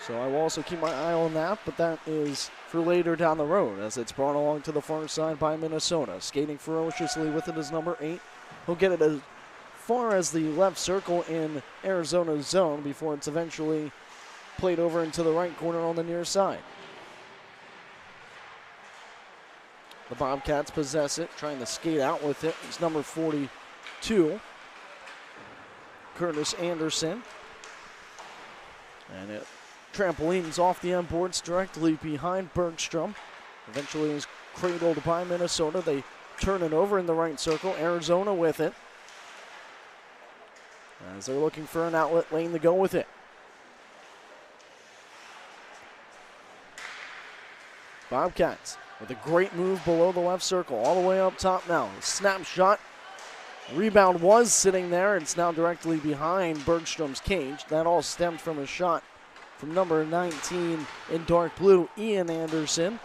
So I will also keep my eye on that, but that is for later down the road as it's brought along to the far side by Minnesota. Skating ferociously with it is number 8. He'll get it as far as the left circle in Arizona's zone before it's eventually played over into the right corner on the near side. The Bobcats possess it, trying to skate out with it. It's number 42, Curtis Anderson. And it trampolines off the end boards directly behind Bergstrom. Eventually is cradled by Minnesota. They turn it over in the right circle. Arizona with it, as they're looking for an outlet lane to go with it. Bobcats with a great move below the left circle, all the way up top now. Snapshot. Rebound was sitting there. It's now directly behind Bergstrom's cage. That all stemmed from a shot from number 19 in dark blue, Ian Anderson.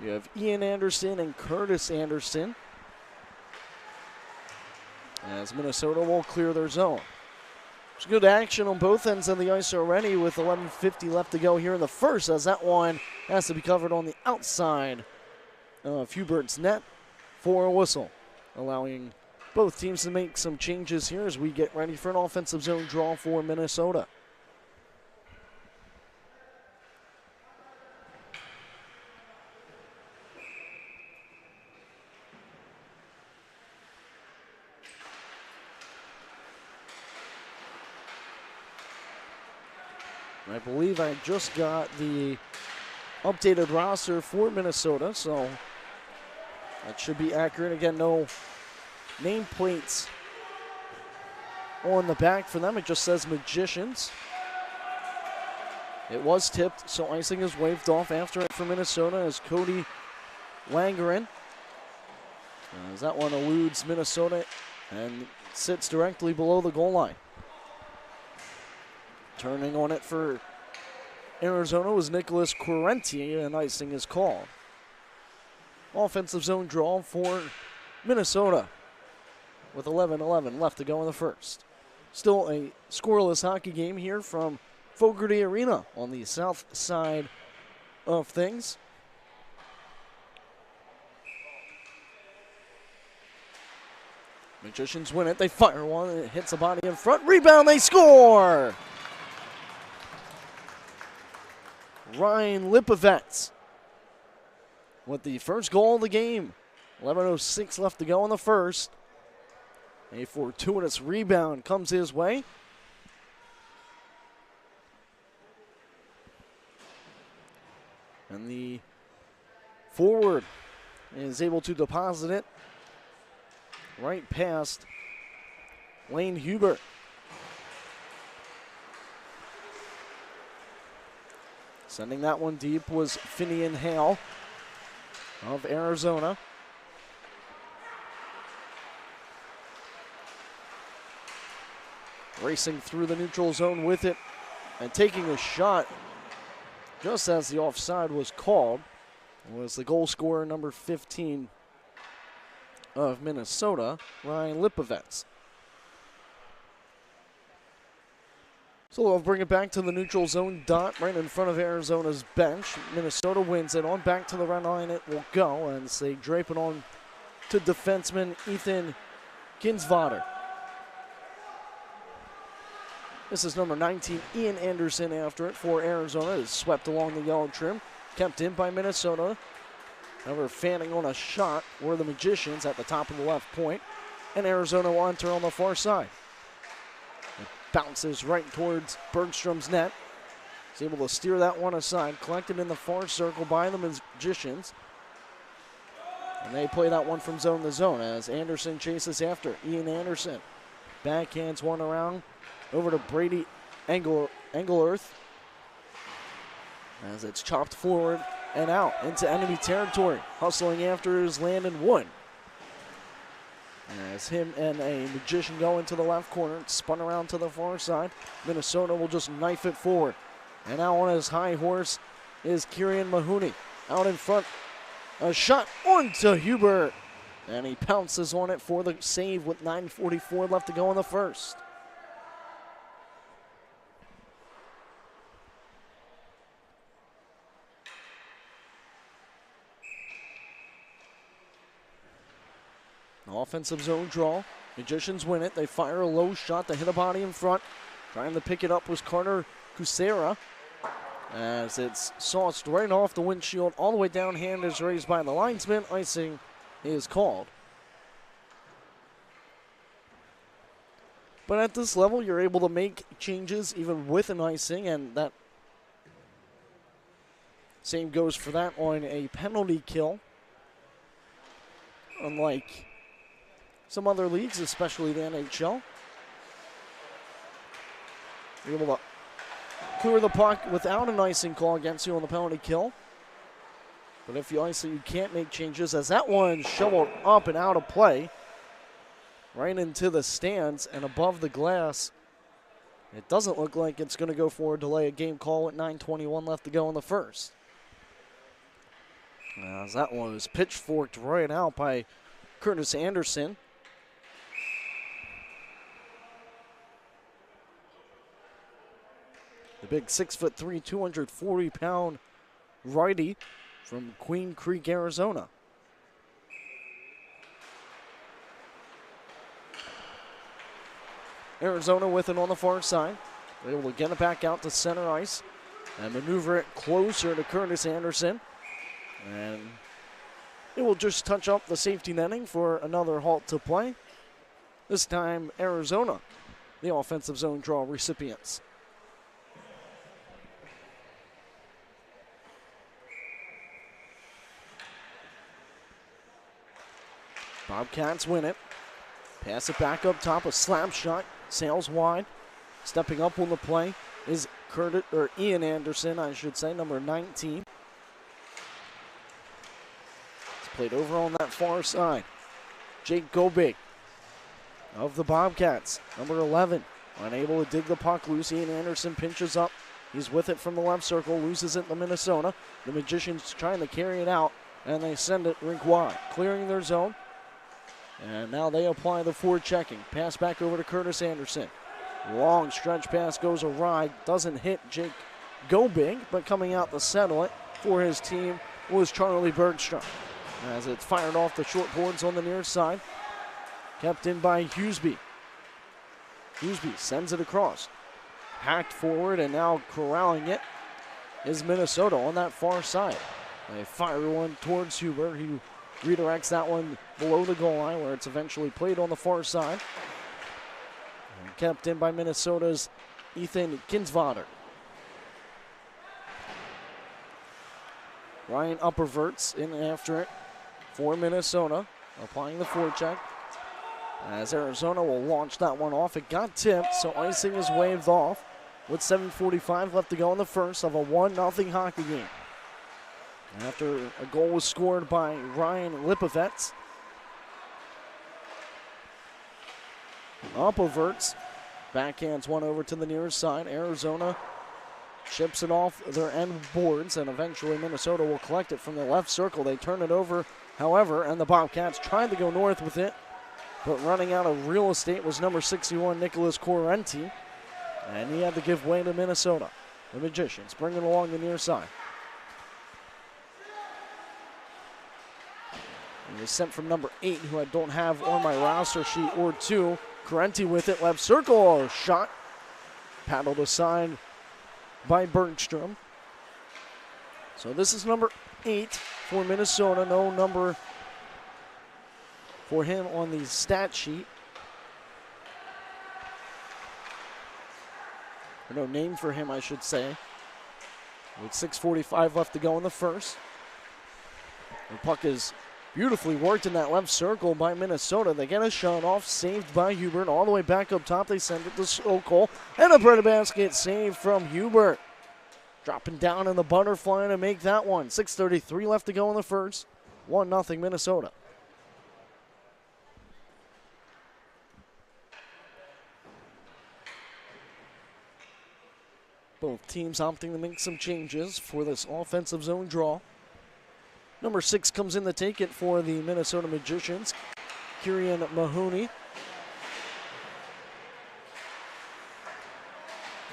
You have Ian Anderson and Curtis Anderson, as Minnesota will clear their zone. There's good action on both ends of the ice already with 11:50 left to go here in the first, as that one has to be covered on the outside of Hubert's net for a whistle, allowing both teams to make some changes here as we get ready for an offensive zone draw for Minnesota. I believe I just got the updated roster for Minnesota, so that should be accurate. Again, no nameplates on the back for them. It just says Magicians. It was tipped, so icing is waved off after it for Minnesota as Cody Langeren. As that one eludes Minnesota and sits directly below the goal line. Turning on it for Arizona was Nicholas Quarenti, and icing is called. Offensive zone draw for Minnesota with 11:11 left to go in the first. Still a scoreless hockey game here from Fogarty Arena on the south side of things. Magicians win it. They fire one. It hits the body in front. Rebound. They score. Ryan Lipovets with the first goal of the game. 11:06 left to go in the first. A fortuitous rebound comes his way. And the forward is able to deposit it right past Lane Hubert. Sending that one deep was Finian Hale of Arizona. Racing through the neutral zone with it and taking a shot just as the offside was called was the goal scorer, number 15 of Minnesota, Ryan Lipovets. So we'll bring it back to the neutral zone dot right in front of Arizona's bench. Minnesota wins it on. Back to the red line it will go, and they drape it on to defenseman Ethan Ginsvater. This is number 19, Ian Anderson, after it for Arizona. Is swept along the yellow trim, kept in by Minnesota. However, fanning on a shot were the Magicians at the top of the left point, and Arizona will enter on the far side. It bounces right towards Bergstrom's net. He's able to steer that one aside, collected in the far circle by the Magicians. And they play that one from zone to zone as Anderson chases after Ian Anderson. Backhands one around over to Brady Engelirth as it's chopped forward and out into enemy territory. Hustling after is Landon Wood. As him and a Magician go into the left corner, it's spun around to the far side. Minnesota will just knife it forward. And now on his high horse is Kieran Mahoney. Out in front, a shot onto Hubert. And he pounces on it for the save with 9:44 left to go in the first. Offensive zone draw. Magicians win it. They fire a low shot to hit a body in front. Trying to pick it up was Carter Kucera. As it's sauced right off the windshield, all the way down. Hand is raised by the linesman. Icing is called. But at this level, you're able to make changes even with an icing, and that same goes for that on a penalty kill. Unlike some other leagues, especially the NHL, you're able to clear the puck without an icing call against you on the penalty kill. But if you ice it, you can't make changes, as that one shoveled up and out of play, right into the stands and above the glass. It doesn't look like it's going to go for a delay of game call with 9:21 left to go in the first. As that one was pitchforked right out by Curtis Anderson. The big 6'3", 240-pound righty from Queen Creek, Arizona. Arizona with it on the far side. They're able to get it back out to center ice and maneuver it closer to Curtis Anderson. And it will just touch up the safety netting for another halt to play. This time, Arizona, the offensive zone draw recipients. Bobcats win it. Pass it back up top, a slap shot, sails wide. Stepping up on the play is Ian Anderson, I should say, number 19. It's played over on that far side. Jake Gobig of the Bobcats, number 11, unable to dig the puck loose. Ian Anderson pinches up. He's with it from the left circle, loses it to Minnesota. The Magicians trying to carry it out, and they send it rink wide, clearing their zone. And now they apply the forechecking. Pass back over to Curtis Anderson. Long stretch pass goes awry. Doesn't hit Jake Gobig, but coming out to settle it for his team was Charlie Bergstrom. As it's fired off the short boards on the near side. Kept in by Hughesby. Hughesby sends it across. Hacked forward, and now corralling it is Minnesota on that far side. They fire one towards Huber. He redirects that one below the goal line, where it's eventually played on the far side. And kept in by Minnesota's Ethan Kinsvater. Ryan Upperverts in after it for Minnesota, applying the forecheck. As Arizona will launch that one off. It got tipped, so icing is waved off with 7:45 left to go in the first of a 1-0 hockey game. After a goal was scored by Ryan Lipovets. Upperverts backhands one over to the near side. Arizona chips it off their end boards, and eventually Minnesota will collect it from the left circle. They turn it over, however, and the Bobcats tried to go north with it, but running out of real estate was number 61, Nicholas Correnti, and he had to give way to Minnesota. The Magicians bring it along the near side. It was sent from number 8, who I don't have on my roster sheet, or 2. Correnti with it, left circle, shot. Paddled aside by Bergstrom. So this is number 8 for Minnesota. No number for him on the stat sheet. Or no name for him, I should say. With 6:45 left to go in the first. The puck is beautifully worked in that left circle by Minnesota. They get a shot off, saved by Hubert. All the way back up top, they send it to Sokol. And a bread basket save from Hubert. Dropping down in the butterfly to make that one. 6:33 left to go in the first. 1-0 Minnesota. Both teams opting to make some changes for this offensive zone draw. Number 6 comes in to take it for the Minnesota Magicians, Kieran Mahoney.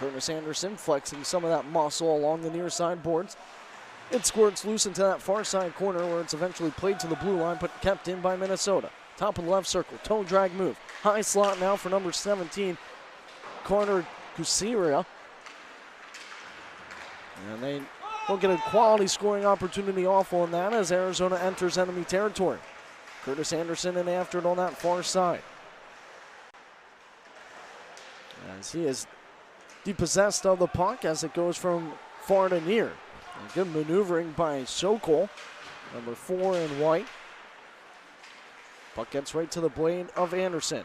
Curtis Anderson flexing some of that muscle along the near side boards. It squirts loose into that far side corner, where it's eventually played to the blue line, but kept in by Minnesota. Top of the left circle, toe drag move. High slot now for number 17, Carter Kusiria. And they will get a quality scoring opportunity off on that as Arizona enters enemy territory. Curtis Anderson in after it on that far side. As he is depossessed of the puck as it goes from far to near. And good maneuvering by Sokol, number 4 in white. Puck gets right to the blade of Anderson.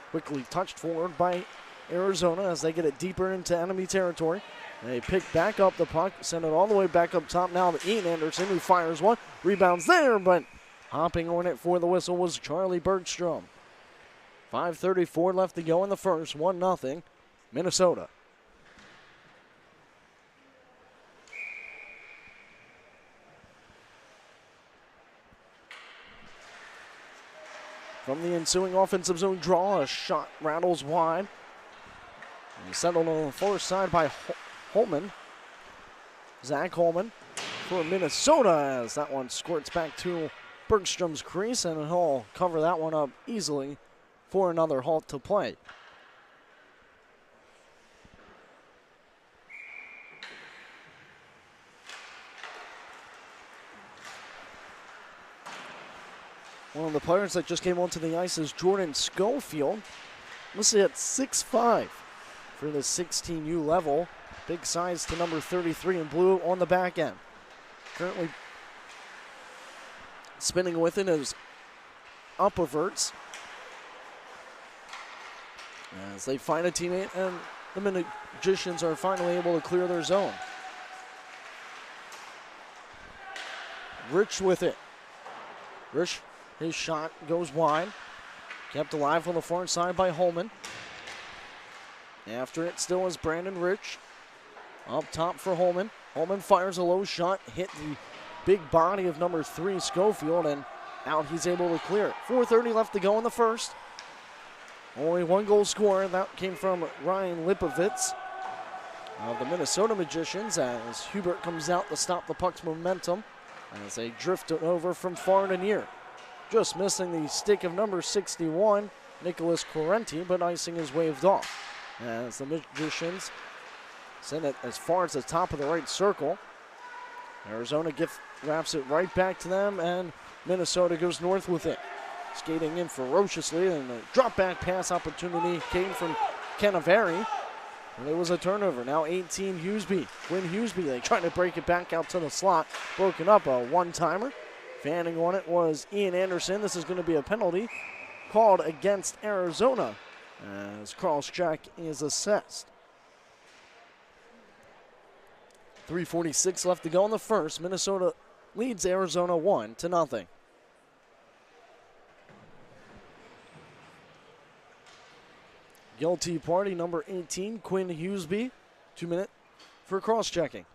Quickly touched forward by Arizona as they get it deeper into enemy territory. They pick back up the puck, send it all the way back up top now to Ian Anderson, who fires one. Rebounds there, but hopping on it for the whistle was Charlie Bergstrom. 5:34 left to go in the first, 1-0, Minnesota. From the ensuing offensive zone draw, a shot rattles wide. And settled on the far side by Holman. Zach Holman for Minnesota as that one squirts back to Bergstrom's crease, and he'll cover that one up easily for another halt to play. One of the players that just came onto the ice is Jordan Schofield, listed at 6'5" for the 16U level. Big size to number 33 in blue on the back end. Currently spinning with it is Upperverts as they find a teammate, and the Magicians are finally able to clear their zone. Rich with it. Rich, his shot goes wide. Kept alive on the far side by Holman. After it still is Brandon Rich. Up top for Holman. Holman fires a low shot, hit the big body of number 3, Schofield, and out he's able to clear it. 4:30 left to go in the first. Only one goal scorer. That came from Ryan Lipovitz of the Minnesota Magicians as Hubert comes out to stop the puck's momentum as they drift it over from far to near. Just missing the stick of number 61, Nicholas Quarenti, but icing is waved off as the Magicians send it as far as the top of the right circle. Arizona wraps it right back to them, and Minnesota goes north with it. Skating in ferociously, and the drop back pass opportunity came from Canavari. And it was a turnover. Now 18 Huseby. Quinn Huseby, they trying to break it back out to the slot. Broken up, a one-timer. Fanning on it was Ian Anderson. This is going to be a penalty called against Arizona as cross-check is assessed. 3:46 left to go in the first. Minnesota leads Arizona 1-0. Guilty party number 18, Quinn Huseby. 2 minute for cross-checking.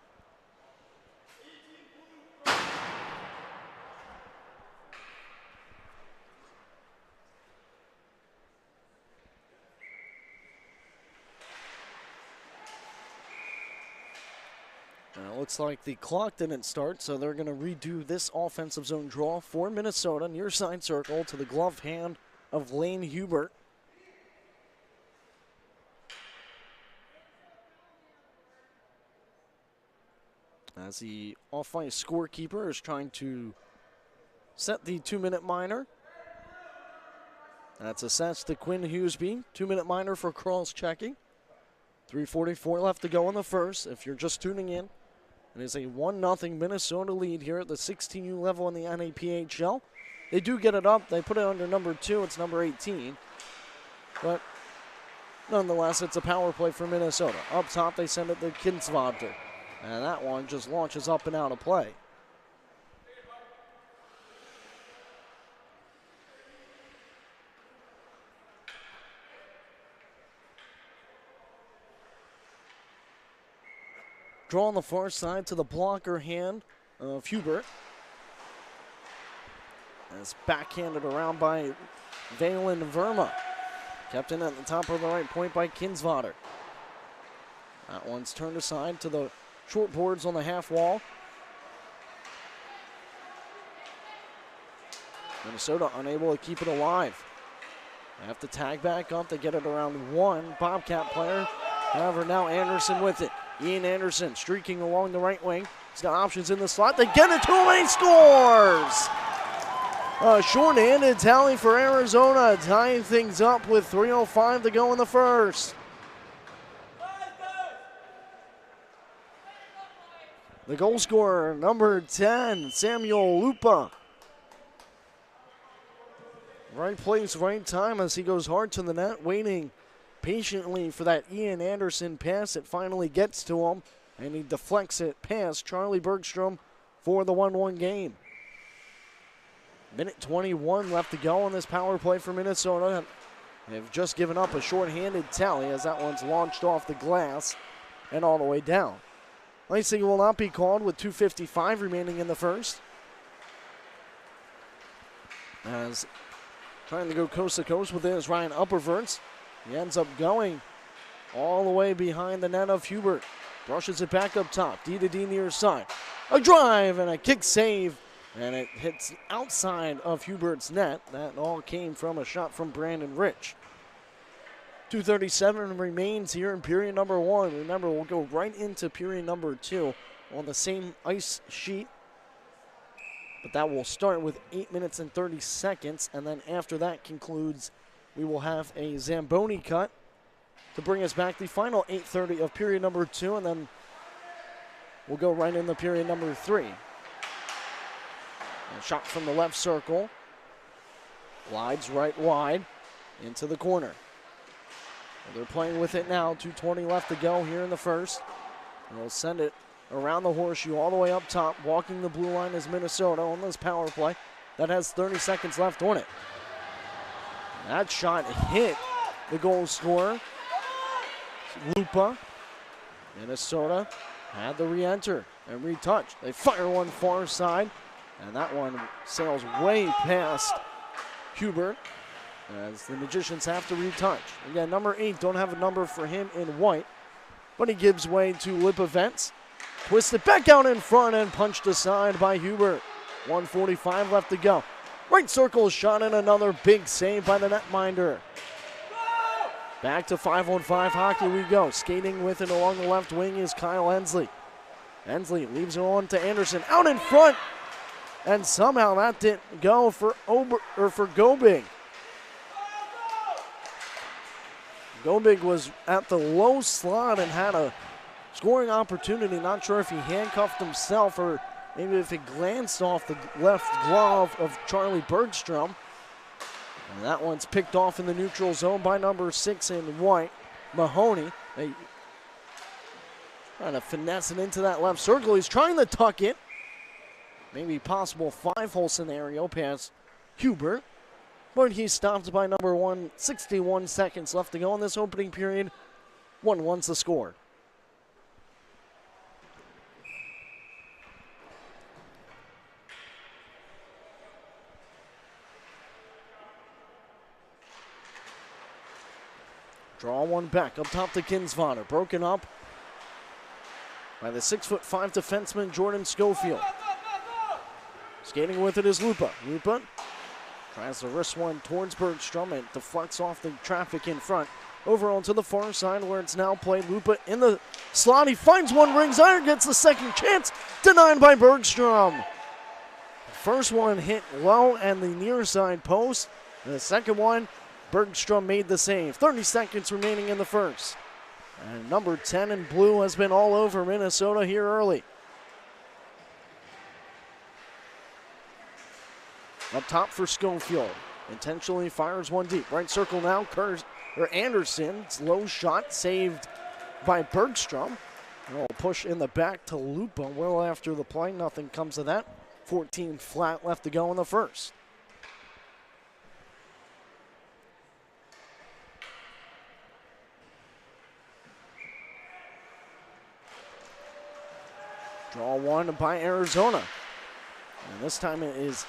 Looks like the clock didn't start, so they're going to redo this offensive zone draw for Minnesota. Near side circle to the glove hand of Lane Hubert. As the off-ice scorekeeper is trying to set the 2-minute minor. That's assessed to Quinn Huseby. 2-minute minor for cross-checking. 3:44 left to go in the first. If you're just tuning in, it is a 1-0 Minnesota lead here at the 16U level in the NAPHL. They do get it up. They put it under number 2. It's number 18. But nonetheless, it's a power play for Minnesota. Up top, they send it to Kinsvater. And that one just launches up and out of play. Draw on the far side to the blocker hand of Hubert. As backhanded around by Valen Verma. Kept in at the top of the right point by Kinsvater. That one's turned aside to the short boards on the half wall. Minnesota unable to keep it alive. They have to tag back up to get it around one Bobcat player. However, now Anderson with it. Ian Anderson streaking along the right wing. He's got options in the slot. They get it to him and he scores! A short-handed tally for Arizona, tying things up with 3:05 to go in the first. The goal scorer, number 10, Samuel Lupa. Right place, right time as he goes hard to the net, waiting patiently for that Ian Anderson pass. It finally gets to him, and he deflects it past Charlie Bergstrom for the 1-1 game. Minute 21 left to go on this power play for Minnesota. They've just given up a short-handed tally as that one's launched off the glass and all the way down. Icing will not be called with 2:55 remaining in the first. As trying to go coast to coast with it is Ryan Upperverts. He ends up going all the way behind the net of Hubert. Brushes it back up top, D to D near side. A drive and a kick save, and it hits outside of Hubert's net. That all came from a shot from Brandon Rich. 2:37 remains here in period number 1. Remember, we'll go right into period number 2 on the same ice sheet. But that will start with 8 minutes and 30 seconds. And then after that concludes, we will have a Zamboni cut to bring us back the final 8:30 of period number 2. And then we'll go right into period number 3. A shot from the left circle. Glides right wide into the corner. They're playing with it now. 2:20 left to go here in the first. And they'll send it around the horseshoe all the way up top. Walking the blue line is Minnesota on this power play. That has 30 seconds left on it. That shot hit the goal scorer, Lupa. Minnesota had the re-enter and retouch. They fire one far side, and that one sails way past Hubert, as the Magicians have to retouch. Again, number 8, don't have a number for him in white, but he gives way to Lipavets. Twisted back out in front and punched aside by Hubert. 1:45 left to go. Right circle shot and another big save by the netminder. Back to 5-on-5 hockey we go. Skating with it along the left wing is Kyle Ensley. Ensley leaves it on to Anderson out in front, and somehow that didn't go for Gobig. Gobig was at the low slot and had a scoring opportunity. Not sure if he handcuffed himself or maybe if it glanced off the left glove of Charlie Bergstrom. And that one's picked off in the neutral zone by number 6 in white, Mahoney. They trying to finesse it into that left circle. He's trying to tuck it. Maybe possible 5-hole scenario past Hubert. But he's stopped by number 1. 61 seconds left to go in this opening period. 1-1's the score. Draw one back up top to Kinsvater. Broken up by the 6'5" defenseman Jordan Schofield. Skating with it is Lupa. Lupa tries to wrist one towards Bergstrom and deflects off the traffic in front. Over onto the far side where it's now played. Lupa in the slot. He finds one, rings iron, gets the second chance. Denied by Bergstrom. First one hit low and the near side post. And the second one, Bergstrom made the save. 30 seconds remaining in the first. And number 10 in blue has been all over Minnesota here early. Up top for Schofield. Intentionally fires one deep. Right circle now. Anderson's low shot saved by Bergstrom. A push in the back to Lupa. Well after the play, nothing comes of that. 14 flat left to go in the first. Draw one by Arizona. And this time it is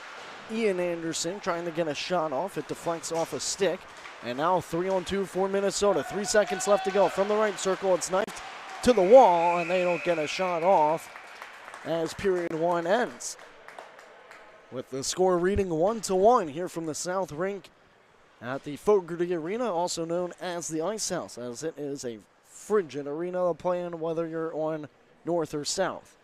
Ian Anderson trying to get a shot off. It deflects off a stick. And now 3-on-2 for Minnesota. 3 seconds left to go. From the right circle, it's knifed to the wall, and they don't get a shot off as period 1 ends. With the score reading 1-1 here from the South Rink at the Fogarty Arena, also known as the Ice House, as it is a frigid arena to play in whether you're on north or south.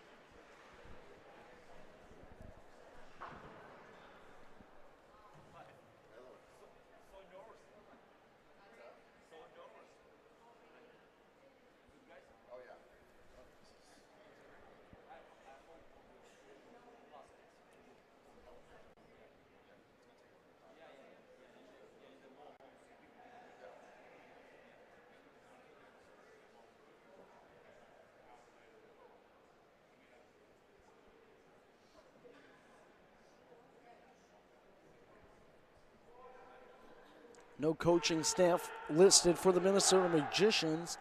No coaching staff listed for the Minnesota Magicians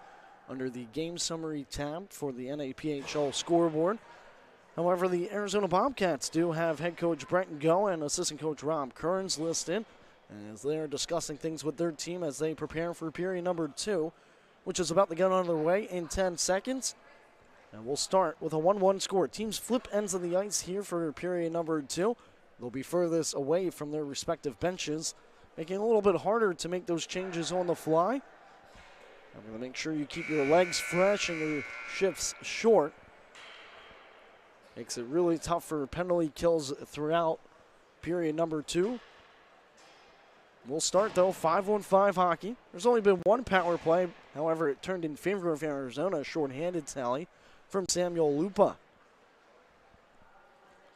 under the game summary tab for the NAPHL scoreboard. However, the Arizona Bobcats do have head coach Brent Go and assistant coach Rob Kearns listed as they are discussing things with their team as they prepare for period number 2, which is about to get underway in 10 seconds. And we'll start with a 1-1 score. Teams flip ends of the ice here for period number 2. They'll be furthest away from their respective benches, making it a little bit harder to make those changes on the fly. I'm going to make sure you keep your legs fresh and your shifts short. Makes it really tough for penalty kills throughout period number 2. We'll start, though, 5-on-5 hockey. There's only been one power play. However, it turned in favor of Arizona, a shorthanded tally from Samuel Lupa.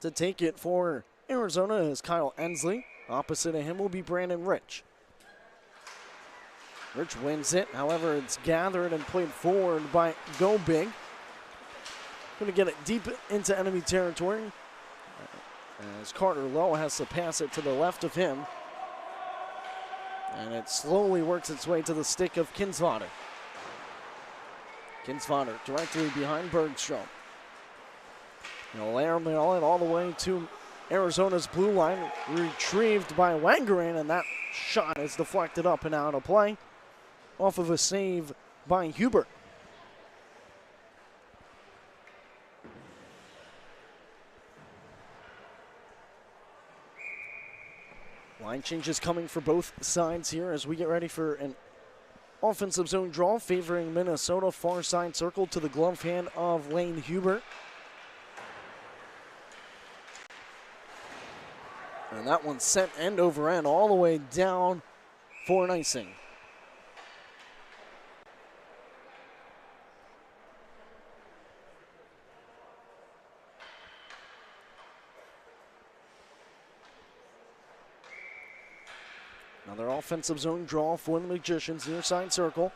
To take it for Arizona is Kyle Ensley. Opposite of him will be Brandon Rich. Rich wins it. However, it's gathered and played forward by Go Big. Going to get it deep into enemy territory as Carter Lowe has to pass it to the left of him. And it slowly works its way to the stick of Kinsvater. Kinsvater directly behind Bergstrom. He'll airmail it all the way to Arizona's blue line, retrieved by Wangerin, and that shot is deflected up and out of play off of a save by Hubert. Line changes coming for both sides here as we get ready for an offensive zone draw favoring Minnesota. Far side circle to the glove hand of Lane Hubert. And that one sent end over end all the way down for an icing. Another offensive zone draw for the Magicians near side circle.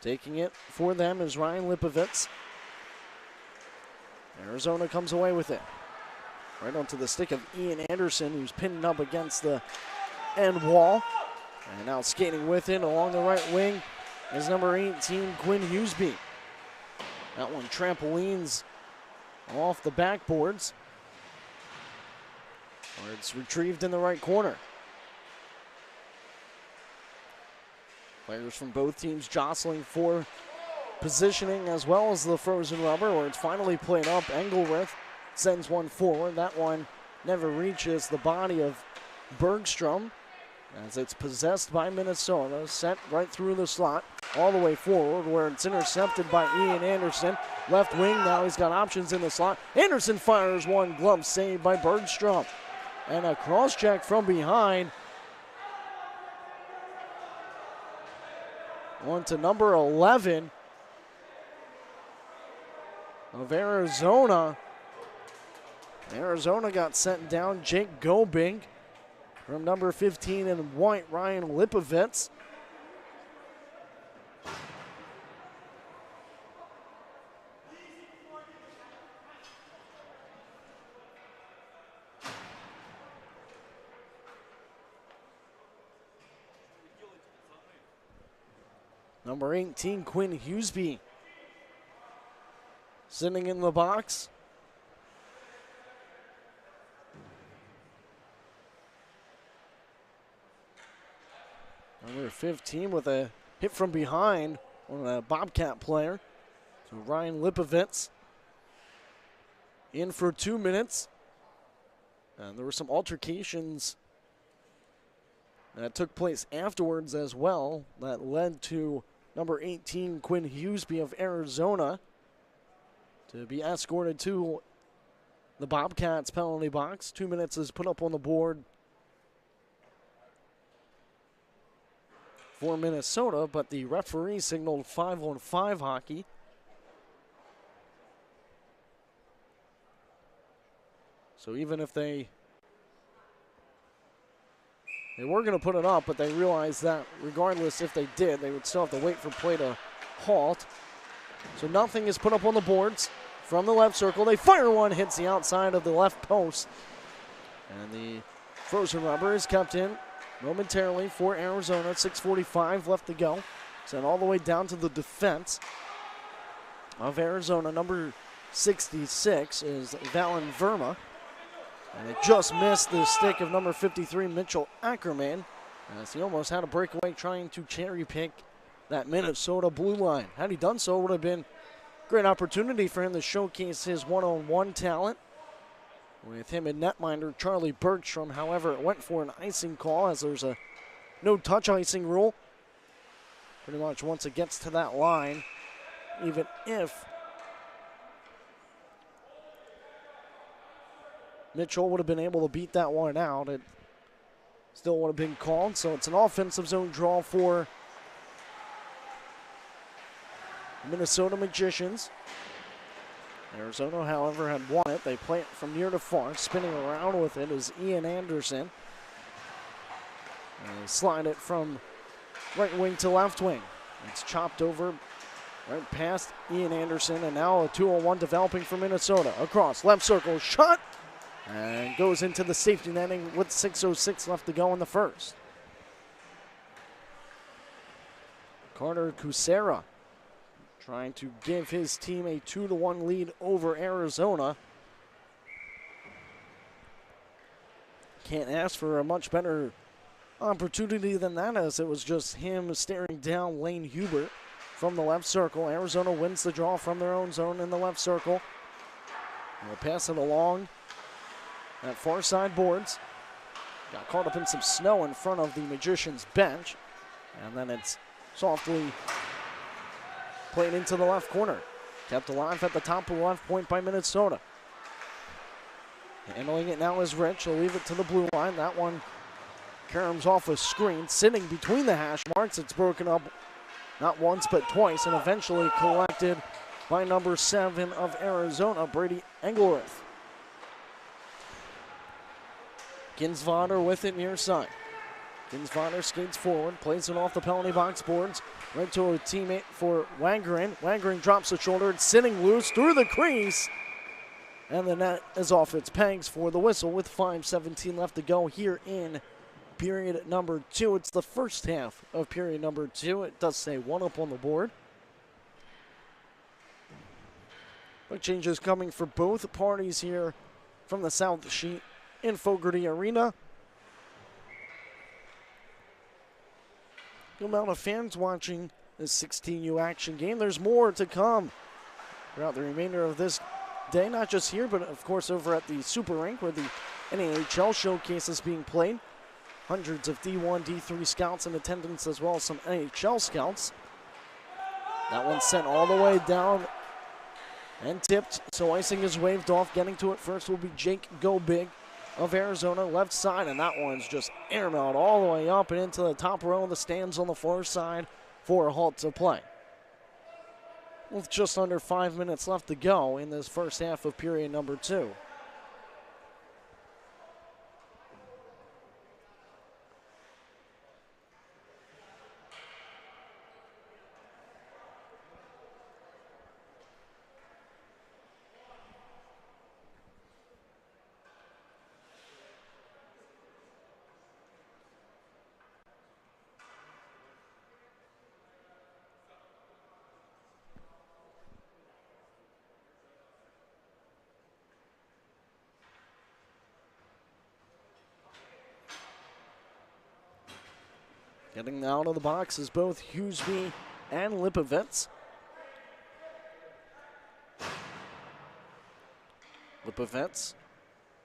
Taking it for them is Ryan Lipovitz. Arizona comes away with it. Right onto the stick of Ian Anderson, who's pinned up against the end wall. And now skating with it along the right wing is number 18, Quinn Hughesby. That one trampolines off the backboards, where it's retrieved in the right corner. Players from both teams jostling for positioning as well as the frozen rubber, where it's finally played up. Engelrith sends one forward. That one never reaches the body of Bergstrom as it's possessed by Minnesota. Sent right through the slot all the way forward, where it's intercepted by Ian Anderson. Left wing, now he's got options in the slot. Anderson fires one, glove saved by Bergstrom. And a cross check from behind. On to number 11 of Arizona. Arizona got sent down. Jake Gobing from number 15 in white, Ryan Lipovitz. Number 18, Quinn Hughesby, sitting in the box. Number 15 with a hit from behind on a Bobcat player. So Ryan Lipovitz in for 2 minutes And there were some altercations that took place afterwards as well that led to number 18, Quinn Hughesby of Arizona, to be escorted to the Bobcats penalty box. 2 minutes is put up on the board for Minnesota, but the referee signaled 5-on-5 hockey. So even if they were going to put it up, but they realized that regardless if they did, they would still have to wait for play to halt. So nothing is put up on the boards from the left circle. They fire one, hits the outside of the left post. And the frozen rubber is kept in momentarily for Arizona. 6:45 left to go. Sent all the way down to the defense of Arizona. Number 66 is Valen Verma. And it just missed the stick of number 53, Mitchell Ackerman, as he almost had a breakaway trying to cherry pick that Minnesota blue line. Had he done so, it would have been a great opportunity for him to showcase his one-on-one talent with him and netminder Charlie Bergstrom. However, it went for an icing call, as there's a no-touch icing rule. Pretty much once it gets to that line, even if Mitchell would have been able to beat that one out, it still would have been called. So it's an offensive zone draw for Minnesota Magicians. Arizona, however, had won it. They play it from near to far. Spinning around with it is Ian Anderson. And they slide it from right wing to left wing. It's chopped over right past Ian Anderson, and now a 2-on-1 developing for Minnesota. Across, left circle, shot, and goes into the safety netting with 6:06 left to go in the first. Carter Kucera trying to give his team a 2-1 lead over Arizona. Can't ask for a much better opportunity than that, as it was just him staring down Lane Hubert from the left circle. Arizona wins the draw from their own zone in the left circle. They'll pass it along at far side boards. Got caught up in some snow in front of the Magicians bench, and then it's softly played into the left corner. Kept alive at the top of the left point by Minnesota. Handling it now is Rich. He'll leave it to the blue line. That one caroms off a screen, sitting between the hash marks. It's broken up not once but twice, and eventually collected by number 7 of Arizona, Brady Engelrith. Ginsvater with it near side. Ginsvater skates forward, plays it off the penalty box boards, right to a teammate for Wangren. Wangren drops the shoulder, it's sitting loose through the crease, and the net is off its pegs for the whistle with 5:17 left to go here in period number 2. It's the first half of period number 2. It does say 1 up on the board. Quick changes coming for both parties here from the South Sheet in Fogarty Arena. The amount of fans watching this 16U action game. There's more to come throughout the remainder of this day, not just here, but of course over at the Super Rink, where the NAHL showcase is being played. Hundreds of D1, D3 scouts in attendance, as well as some NHL scouts. That one's sent all the way down and tipped, so icing is waved off. Getting to it first will be Jake Gobig of Arizona, left side, and that one's just airmailed all the way up and into the top row of the stands on the far side for a halt to play. With just under 5 minutes left to go in this first half of period number 2. Getting out of the box is both Hughesby and Lipovets. Lipovets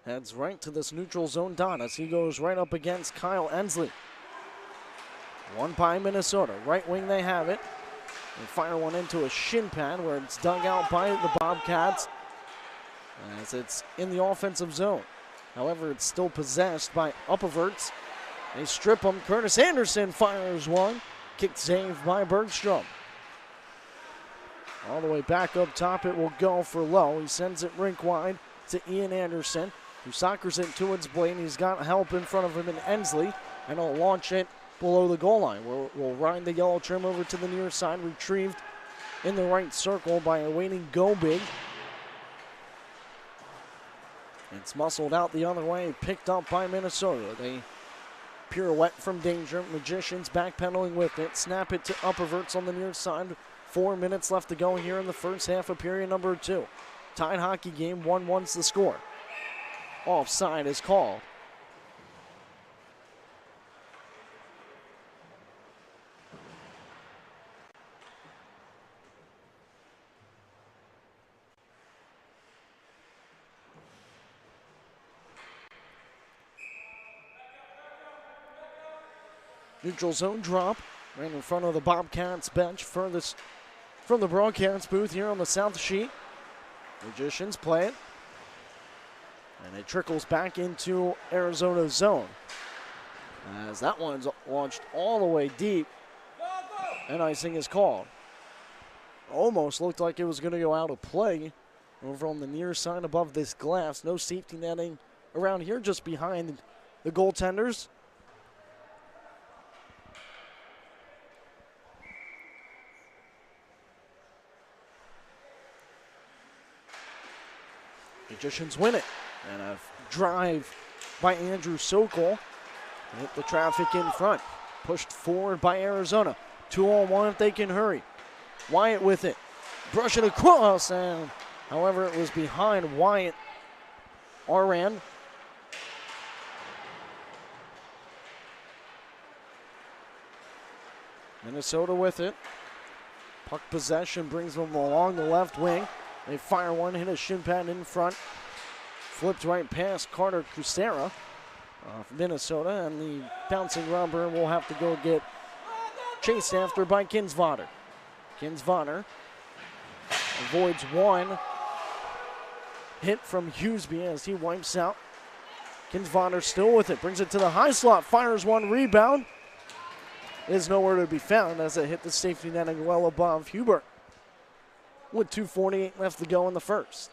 heads right to this neutral zone dot as he goes right up against Kyle Ensley. One by Minnesota. Right wing they have it. They fire one into a shin pad where it's dug out by the Bobcats as it's in the offensive zone. However, it's still possessed by Upperverts. They strip him. Curtis Anderson fires one. Kick saved by Bergstrom. All the way back up top, it will go for Lowe. He sends it rink wide to Ian Anderson, who soccers it towards Blaine. He's got help in front of him in Ensley, and he'll launch it below the goal line. We'll ride the yellow trim over to the near side, retrieved in the right circle by a waiting Go Big. It's muscled out the other way, picked up by Minnesota. They pirouette from danger. Magicians backpedaling with it. Snap it to Upperverts on the near side. 4 minutes left to go here in the first half of period number 2. Tied hockey game, 1-1's the score. Offside is called. Neutral zone drop right in front of the Bobcats bench, furthest from the broadcast booth here on the south sheet. Magicians play it, and it trickles back into Arizona's zone as that one's launched all the way deep, and icing is called. Almost looked like it was going to go out of play over on the near side above this glass. No safety netting around here, just behind the goaltenders. Magicians win it, and a drive by Andrew Sokol. Hit the traffic in front. Pushed forward by Arizona. 2-on-1 if they can hurry. Wyatt with it. Brush it across, and however it was behind Wyatt. Aran. Minnesota with it. Puck possession brings them along the left wing. They fire one, hit a shin pad in front. Flipped right past Carter Cusera of Minnesota, and the bouncing rubber will have to go get chased after by Kinsvater. Kinsvater avoids one hit from Hughesby as he wipes out. Kinsvater still with it, brings it to the high slot, fires one, rebound. Is nowhere to be found as it hit the safety netting well above Hubert, with 2:48 left to go in the first.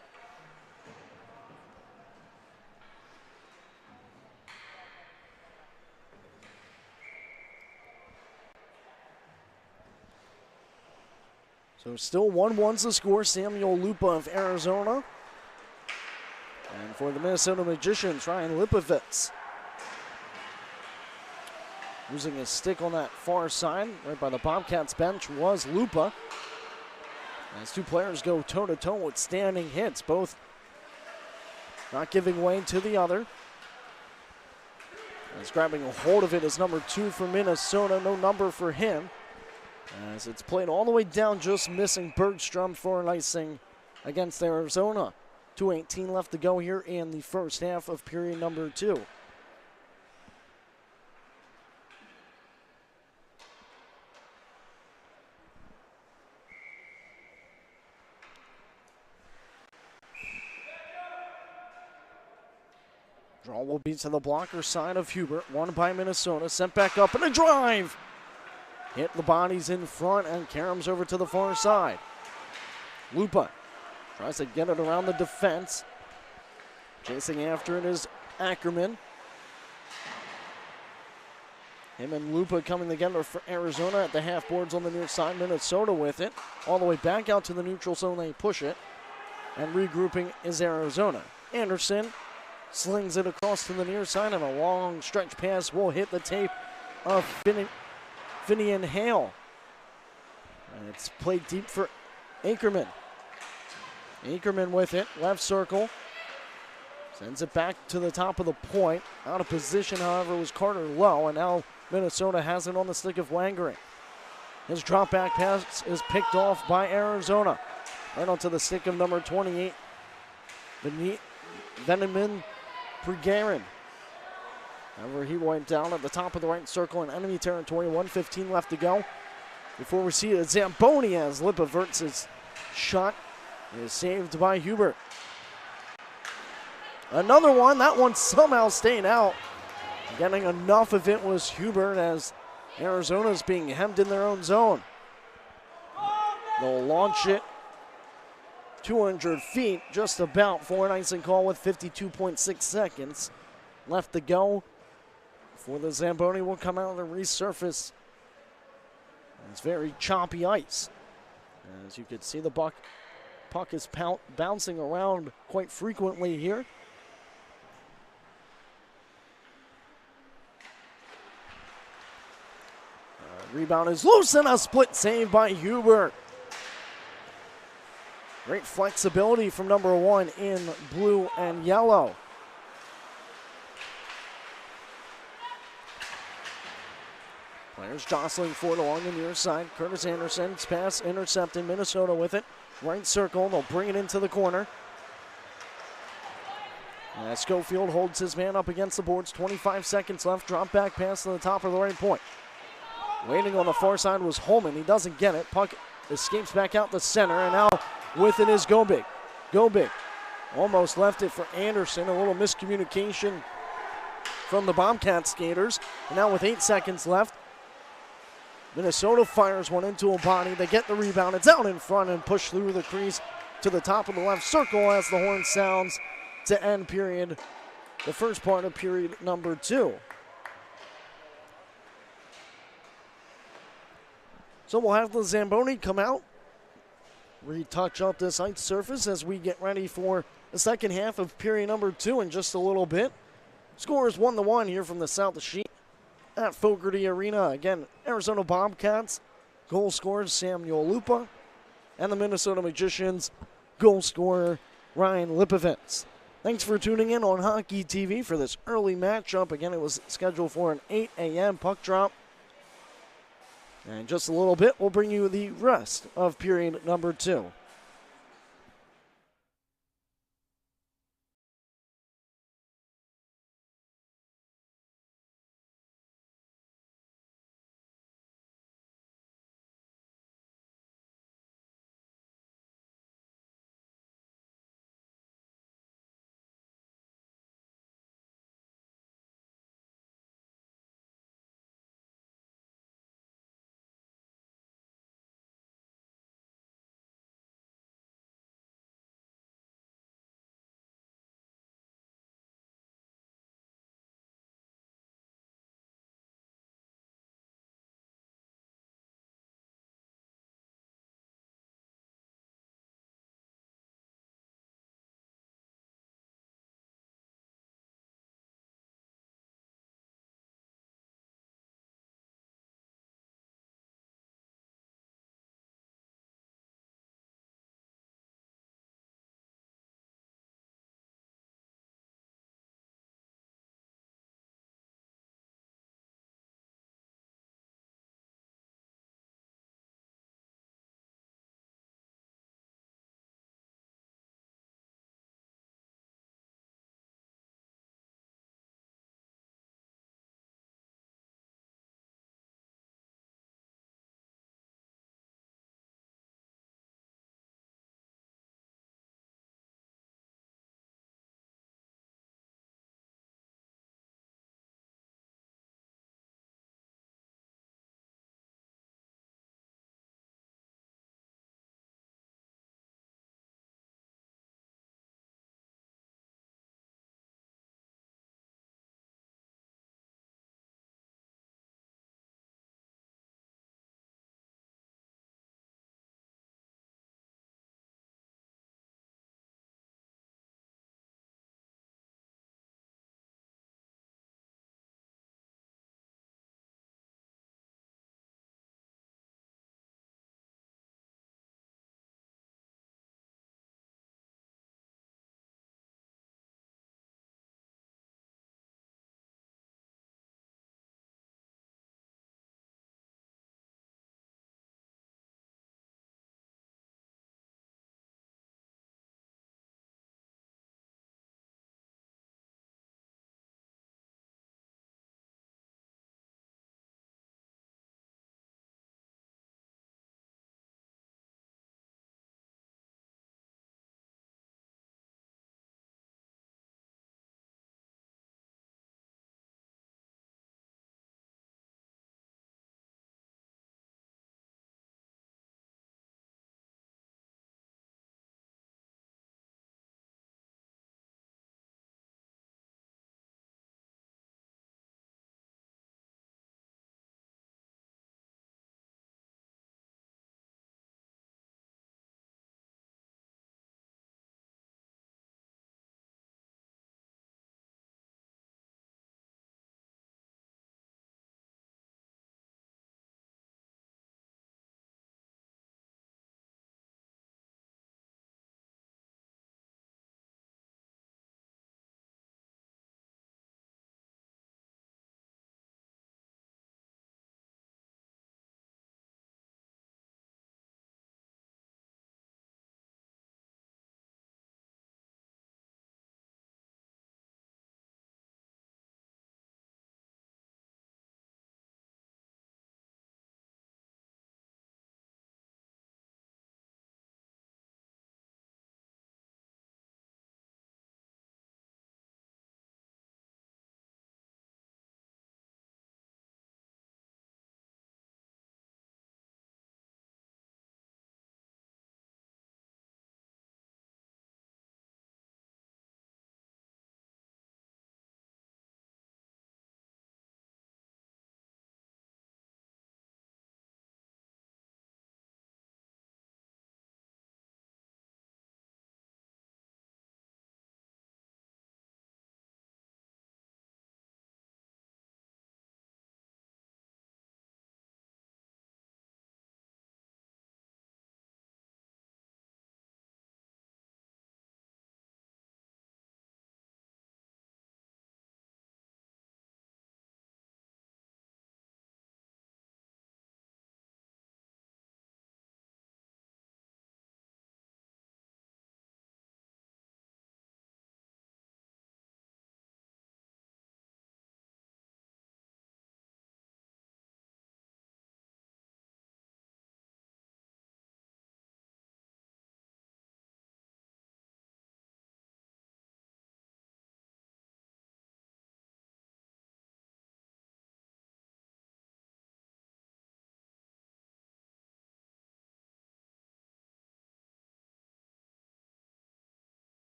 So still 1-1's the score. Samuel Lupa of Arizona. And for the Minnesota Magicians, Ryan Lipovitz. Using his stick on that far side, right by the Bobcats bench, was Lupa. As two players go toe-to-toe with standing hits, both not giving way to the other. As grabbing a hold of it is number 2 for Minnesota, no number for him. As it's played all the way down, just missing Bergstrom for an icing against Arizona. 2:18 left to go here in the first half of period number 2. Draw will be to the blocker side of Hubert. One by Minnesota. Sent back up and a drive. Hit the bodies in front and caroms over to the far side. Lupa tries to get it around the defense. Chasing after it is Ackerman. Him and Lupa coming together for Arizona at the half boards on the near side. Minnesota with it. All the way back out to the neutral zone. They push it. And regrouping is Arizona. Anderson slings it across to the near side, and a long stretch pass will hit the tape of Finian Hale. And it's played deep for Ackerman. Ackerman with it, left circle. Sends it back to the top of the point. Out of position, however, was Carter Lowe, and now Minnesota has it on the stick of Langering. His drop back pass is picked off by Arizona. Right onto the stick of number 28, Veneman Pregarin. However, he went down at the top of the right circle in enemy territory. 1:15 left to go. Before we see it, Zamboni as Lipovert's shot is saved by Hubert. Another one, that one somehow staying out. Getting enough of it was Hubert as Arizona's being hemmed in their own zone. They'll launch it 200 feet, just about, for an icing call with 52.6 seconds left to go before the Zamboni will come out and resurface. It's very choppy ice. As you can see, the puck is bouncing around quite frequently here. Rebound is loose and a split save by Hubert. Great flexibility from number 1 in blue and yellow. Players jostling for it along the near side. Curtis Anderson's pass intercepted. Minnesota with it. Right circle. They'll bring it into the corner. As Schofield holds his man up against the boards. 25 seconds left. Drop back pass to the top of the right point. Waiting on the far side was Holman. He doesn't get it. Puck escapes back out the center. And now with it is Go Big. Go Big almost left it for Anderson. A little miscommunication from the Bobcat skaters. And now with 8 seconds left, Minnesota fires one into a body. They get the rebound. It's out in front and pushed through the crease to the top of the left circle as the horn sounds to end period, the first part of period number 2. So we'll have the Zamboni come out, retouch up this ice surface as we get ready for the second half of period number 2 in just a little bit. Score is 1-1 here from the South Sheet at Fogarty Arena. Again, Arizona Bobcats, goal scorer Samuel Lupa, and the Minnesota Magicians, goal scorer Ryan Lipovitz. Thanks for tuning in on Hockey TV for this early matchup. Again, it was scheduled for an 8 a.m. puck drop. And in just a little bit, we'll bring you the rest of period number 2.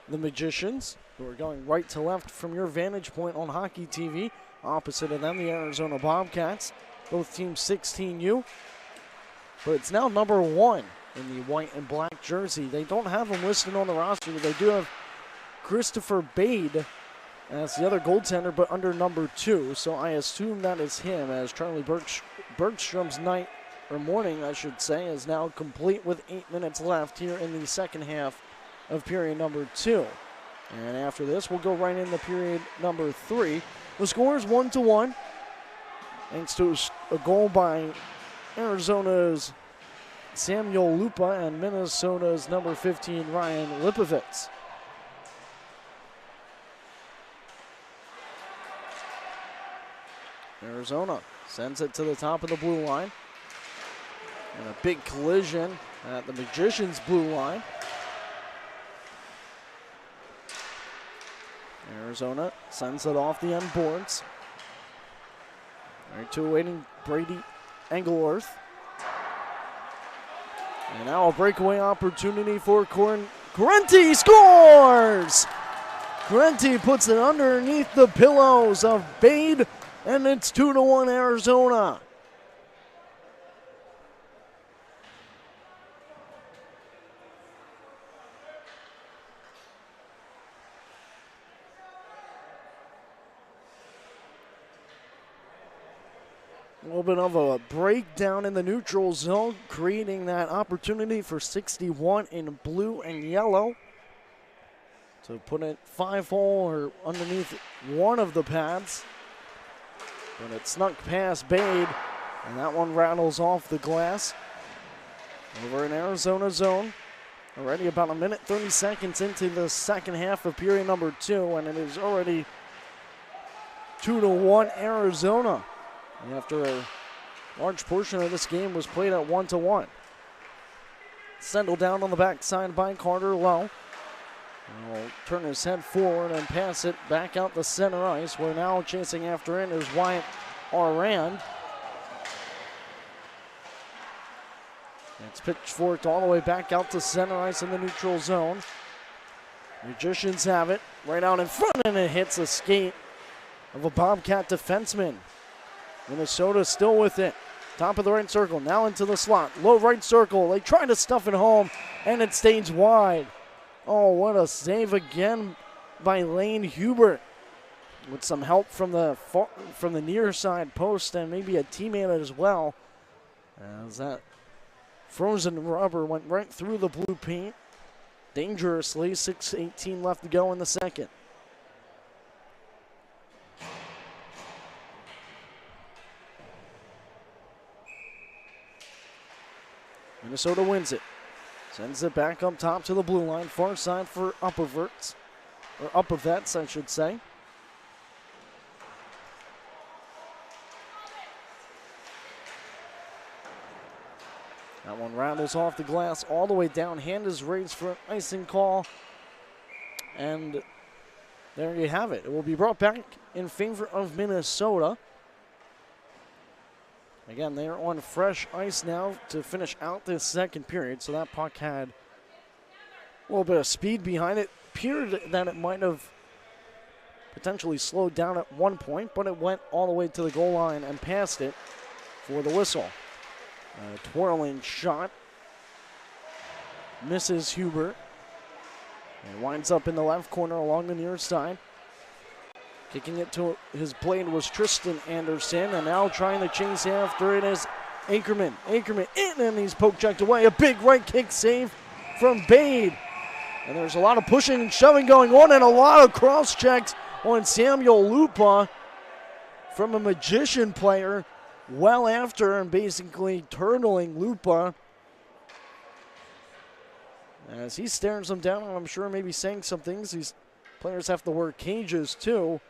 the Magicians, who are going right to left from your vantage point on Hockey TV. Opposite of them, the Arizona Bobcats, both teams 16U. But it's now number 1 in the white and black jersey. They don't have him listed on the roster, but they do have Christopher Bade as the other goaltender, but under number 2. So I assume that is him, as Charlie Bergstrom's night, or morning, I should say, is now complete with 8 minutes left here in the second half of period number 2. And after this, we'll go right into period number 3. The score is 1-1, thanks to a goal by Arizona's Samuel Lupa and Minnesota's number 15, Ryan Lipovitz. Arizona sends it to the top of the blue line. And a big collision at the Magicians' blue line. Arizona sends it off the end boards. Right to awaiting Brady Engelworth. And now a breakaway opportunity for Correnti scores! Correnti puts it underneath the pillows of Bade, and it's 2-1 Arizona. A little bit of a breakdown in the neutral zone, creating that opportunity for 61 in blue and yellow to put it 5-hole or underneath one of the pads. But it snuck past Bade, and that one rattles off the glass. Over in Arizona zone, already about 1 minute 30 seconds into the second half of period number 2, and it is already 2-1 Arizona. After a large portion of this game was played at 1-1. Sendle down on the backside by Carter Lowe. He'll turn his head forward and pass it back out the center ice, where now chasing after it is Wyatt Arand. It's pitchforked all the way back out to center ice in the neutral zone. Magicians have it right out in front, and it hits a skate of a Bobcat defenseman. Minnesota still with it. Top of the right circle, now into the slot. Low right circle, they try to stuff it home, and it stays wide. Oh, what a save again by Lane Hubert, with some help from the near side post and maybe a teammate as well. As that frozen rubber went right through the blue paint dangerously. 6:18 left to go in the second. Minnesota wins it. Sends it back up top to the blue line. Far side for Uppervets, I should say. That one rattles off the glass all the way down. Hand is raised for an icing call. And there you have it. It will be brought back in favor of Minnesota. Again, they are on fresh ice now to finish out this second period, so that puck had a little bit of speed behind it. Appeared that it might have potentially slowed down at one point, but it went all the way to the goal line and past it for the whistle. A twirling shot. Misses Hubert. And winds up in the left corner along the near side. Kicking it to his blade was Tristan Anderson, and now trying to chase after it is Anchorman. Anchorman in, and he's poke checked away. A big right kick save from Bade. And there's a lot of pushing and shoving going on, and a lot of cross checks on Samuel Lupa from a Magician player well after, and basically turtling Lupa as he stares him down, and I'm sure maybe saying some things. These players have to wear cages too.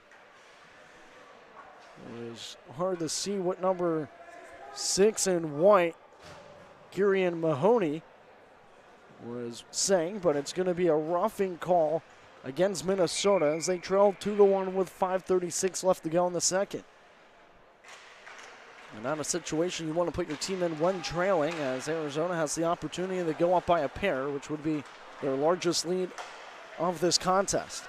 It was hard to see what number 6 in white, Kieran Mahoney, was saying, but it's going to be a roughing call against Minnesota as they trail 2-1 with 5:36 left to go in the second. And not a situation you want to put your team in when trailing, as Arizona has the opportunity to go up by a pair, which would be their largest lead of this contest.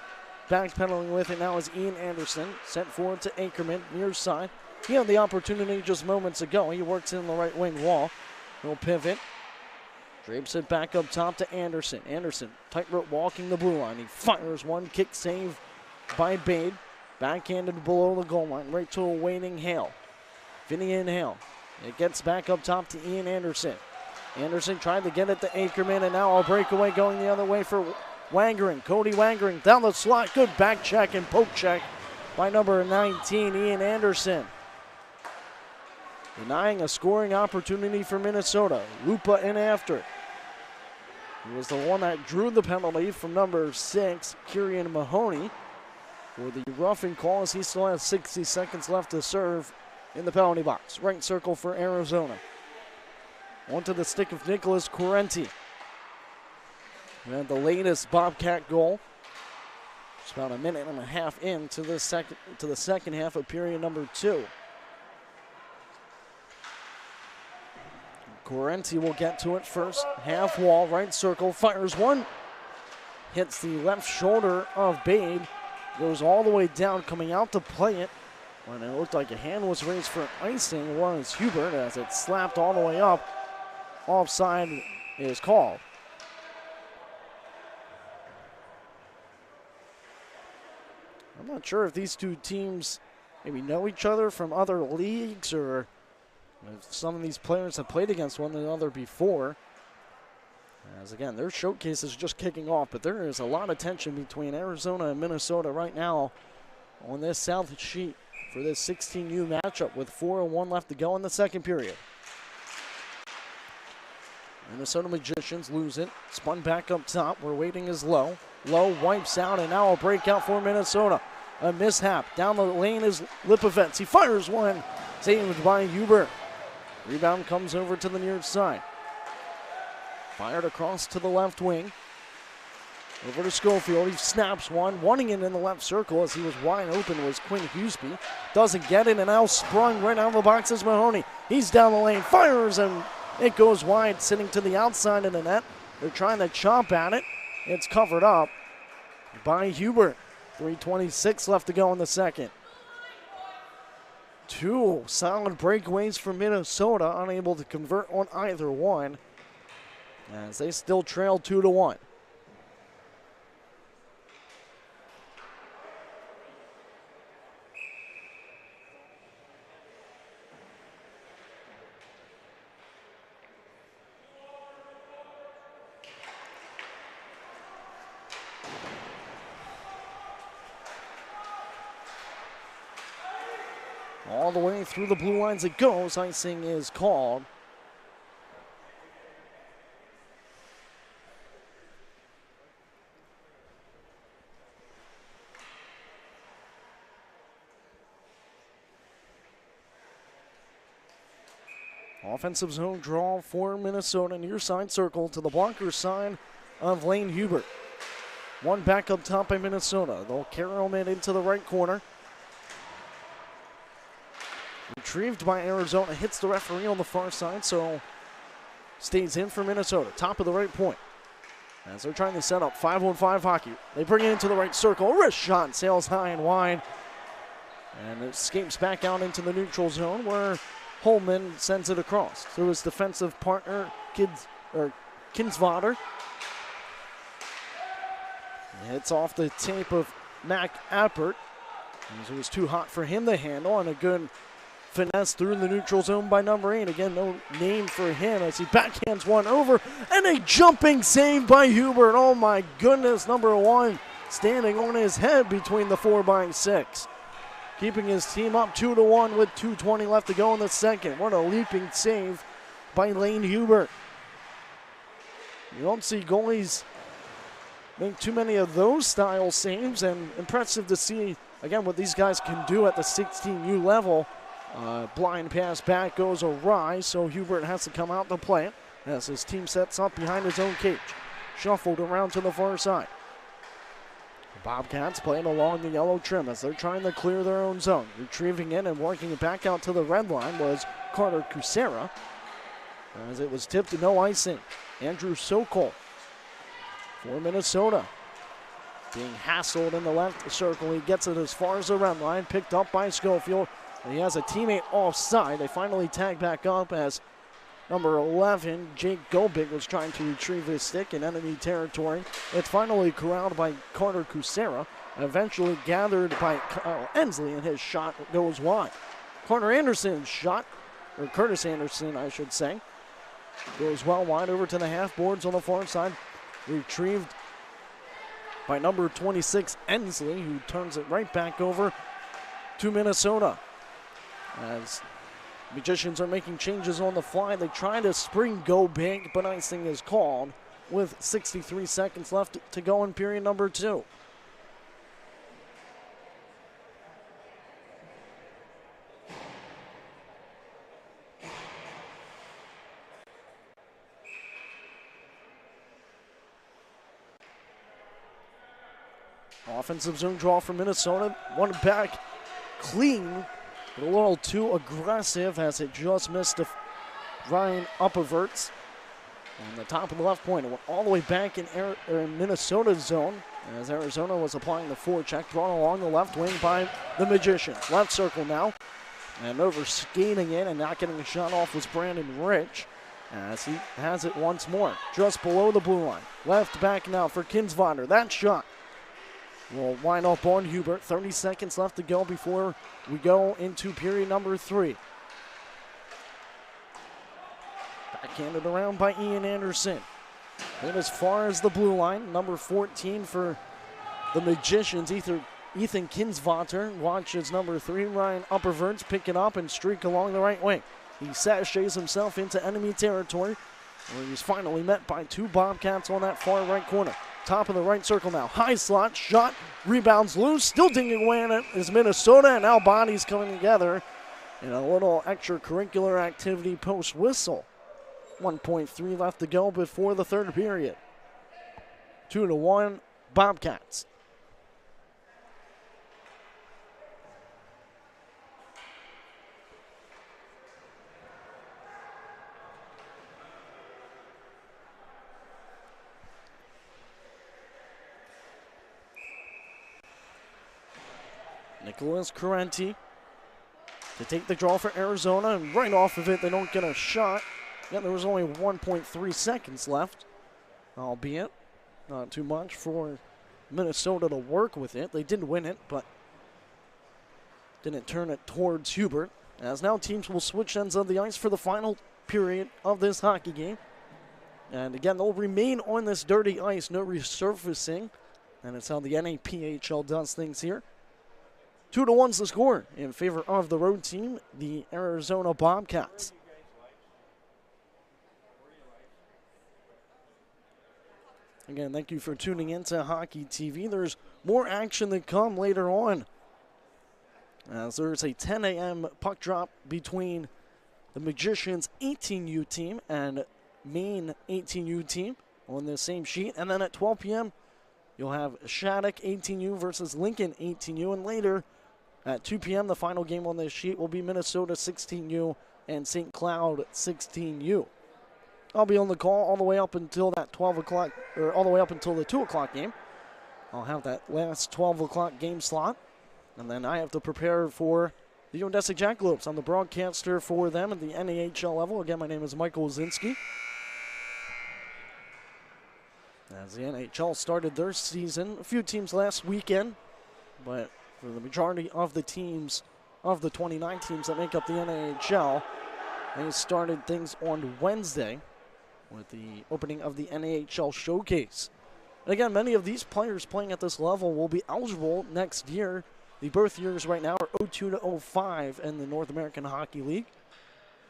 Backpedaling with it now is Ian Anderson. Sent forward to Ackerman, near side. He had the opportunity just moments ago. He works in the right wing wall. He'll pivot. Drapes it back up top to Anderson. Anderson, tightrope walking the blue line. He fires one, kick save by Bade. Backhanded below the goal line, right to a waiting Hale. Finian Hale. It gets back up top to Ian Anderson. Anderson tried to get it to Ackerman, and now a breakaway going the other way for Wangering. Cody Wangering down the slot. Good back check and poke check by number 19, Ian Anderson. Denying a scoring opportunity for Minnesota. Lupa in after. He was the one that drew the penalty from number 6, Kieran Mahoney, for the roughing call as he still has 60 seconds left to serve in the penalty box. Right circle for Arizona. Onto the stick of Nicholas Correnti. We had the latest Bobcat goal. It's about a minute and a half into the second half of period number 2. Correnti will get to it first. Half wall, right circle, fires one. Hits the left shoulder of Bade. Goes all the way down, coming out to play it. When it looked like a hand was raised for icing, was Hubert as it slapped all the way up. Offside is called. I'm not sure if these two teams maybe know each other from other leagues, or if some of these players have played against one another before. As again, their showcase is just kicking off, but there is a lot of tension between Arizona and Minnesota right now on this South sheet for this 16U matchup with 4:01 left to go in the second period. Minnesota Magicians lose it. Spun back up top. We're waiting is Low. Low wipes out, and now a breakout for Minnesota. A mishap. Down the lane is Lipovets. He fires one. Saved by Hubert. Rebound comes over to the near side. Fired across to the left wing. Over to Schofield. He snaps one. Wanting it in the left circle as he was wide open was Quinn Huseby. Doesn't get it, and now sprung right out of the box is Mahoney. He's down the lane. Fires, and it goes wide, sitting to the outside of the net. They're trying to chomp at it. It's covered up by Hubert. 3:26 left to go in the second. Two solid breakaways for Minnesota, unable to convert on either one, as they still trail 2-1. All the way through the blue lines it goes. Icing is called. Offensive zone draw for Minnesota. Near side circle to the blocker side of Lane Hubert. One back up top by Minnesota. They'll carry him into the right corner. Retrieved by Arizona, hits the referee on the far side, so stays in for Minnesota. Top of the right point. As they're trying to set up 5-on-5 hockey. They bring it into the right circle. Wrist shot sails high and wide. And it escapes back out into the neutral zone where Holman sends it across to his defensive partner, Kinsvater. Hits off the tape of Mac Appert. It was too hot for him to handle, and a good finesse through the neutral zone by number 8. Again, no name for him as he backhands one over, and a jumping save by Hubert. Oh my goodness, number 1 standing on his head between the 4x6. Keeping his team up 2-1 with 2:20 left to go in the second. What a leaping save by Lane Hubert. You don't see goalies make too many of those style saves, and impressive to see, again, what these guys can do at the 16U level. Blind pass back goes awry, so Hubert has to come out to play it as his team sets up behind his own cage. Shuffled around to the far side. The Bobcats playing along the yellow trim as they're trying to clear their own zone. Retrieving it and working it back out to the red line was Carter Kucera, as it was tipped to no icing. Andrew Sokol for Minnesota. being hassled in the left circle. He gets it as far as the red line, picked up by Schofield. He has a teammate offside. They finally tag back up as number 11, Jake Gobig, was trying to retrieve his stick in enemy territory. It's finally corralled by Carter Kucera, eventually gathered by Kyle Ensley, and his shot goes wide. Carter Anderson's shot, or Curtis Anderson, I should say, goes well wide over to the half boards on the far side. Retrieved by number 26, Ensley, who turns it right back over to Minnesota. As Magicians are making changes on the fly, they try to spring go big, but icing is called with 63 seconds left to go in period number 2. Offensive zone draw for Minnesota. One back clean, but a little too aggressive as it just missed Ryan Upperverts on the top of the left point. It went all the way back in Minnesota's zone as Arizona was applying the forecheck, brought along the left wing by the Magicians. Left circle now, and over skating in and not getting a shot off was Brandon Rich as he has it once more, just below the blue line. Left back now for Kinsvander. That shot will wind up on Hubert. 30 seconds left to go before we go into period number 3. Backhanded around by Ian Anderson. And as far as the blue line, number 14 for the Magicians, Ethan Kinsvater, watches number 3, Ryan Upperverts, pick it up and streak along the right wing. He sashays himself into enemy territory, where he's finally met by 2 Bobcats on that far right corner. Top of the right circle now. High slot, shot, rebounds loose, still dinging away at it is Minnesota, and now bodies coming together in a little extracurricular activity post whistle. 1.3 left to go before the third period. 2-1 Bobcats. Nicholas Carenti to take the draw for Arizona, and right off of it, they don't get a shot. Yeah, there was only 1.3 seconds left, albeit not too much for Minnesota to work with it. They did win it, but didn't turn it towards Hubert. As now teams will switch ends of the ice for the final period of this hockey game. And again, they'll remain on this dirty ice, no resurfacing. And it's how the NAPHL does things here. 2-1's the score in favor of the road team, the Arizona Bobcats. Again, thank you for tuning in to Hockey TV. There's more action to come later on, as there's a 10 a.m. puck drop between the Magicians 18U team and Maine 18U team on the same sheet. And then at 12 p.m., you'll have Shattuck 18U versus Lincoln 18U. And later at 2 p.m., the final game on this sheet will be Minnesota 16U and St. Cloud 16U. I'll be on the call all the way up until that 12 o'clock, or all the way up until the 2 o'clock game. I'll have that last 12 o'clock game slot. And then I have to prepare for the Odessa Jackalopes. I'm the broadcaster for them at the NAHL level. Again, my name is Michael Wazinski. As the NHL started their season, a few teams last weekend, but for the majority of the teams, of the 29 teams that make up the NAHL, they started things on Wednesday with the opening of the NAHL Showcase. And again, many of these players playing at this level will be eligible next year. The birth years right now are 02 to 05 in the North American Hockey League.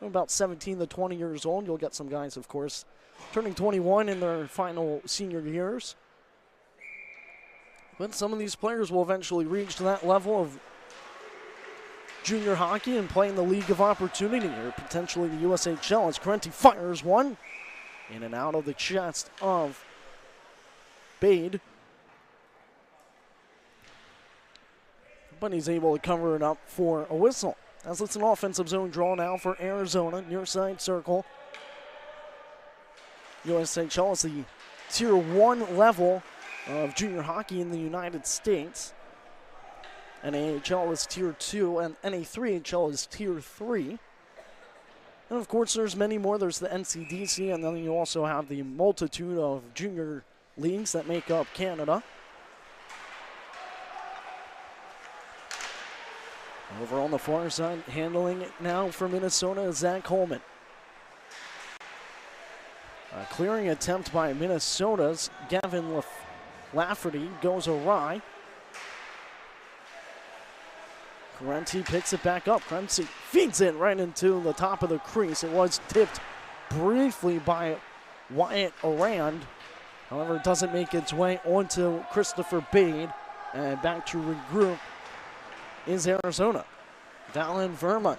About 17 to 20 years old. You'll get some guys, of course, turning 21 in their final senior years. But some of these players will eventually reach to that level of junior hockey and play in the League of Opportunity, or potentially the USHL, as Carenti fires one in and out of the chest of Bade. But he's able to cover it up for a whistle. As it's an offensive zone draw now for Arizona, near side circle. USHL is the Tier 1 level of junior hockey in the United States. NAHL is Tier 2 and NA3HL is Tier 3. And of course there's many more. There's the NCDC, and then you also have the multitude of junior leagues that make up Canada. Over on the far side, handling it now for Minnesota is Zach Holman. A clearing attempt by Minnesota's Gavin Lafferty goes awry. Correnti picks it back up. Correnti feeds it right into the top of the crease. It was tipped briefly by Wyatt Arand. However, it doesn't make its way onto Christopher Bade. And back to regroup is Arizona. Valen Verma.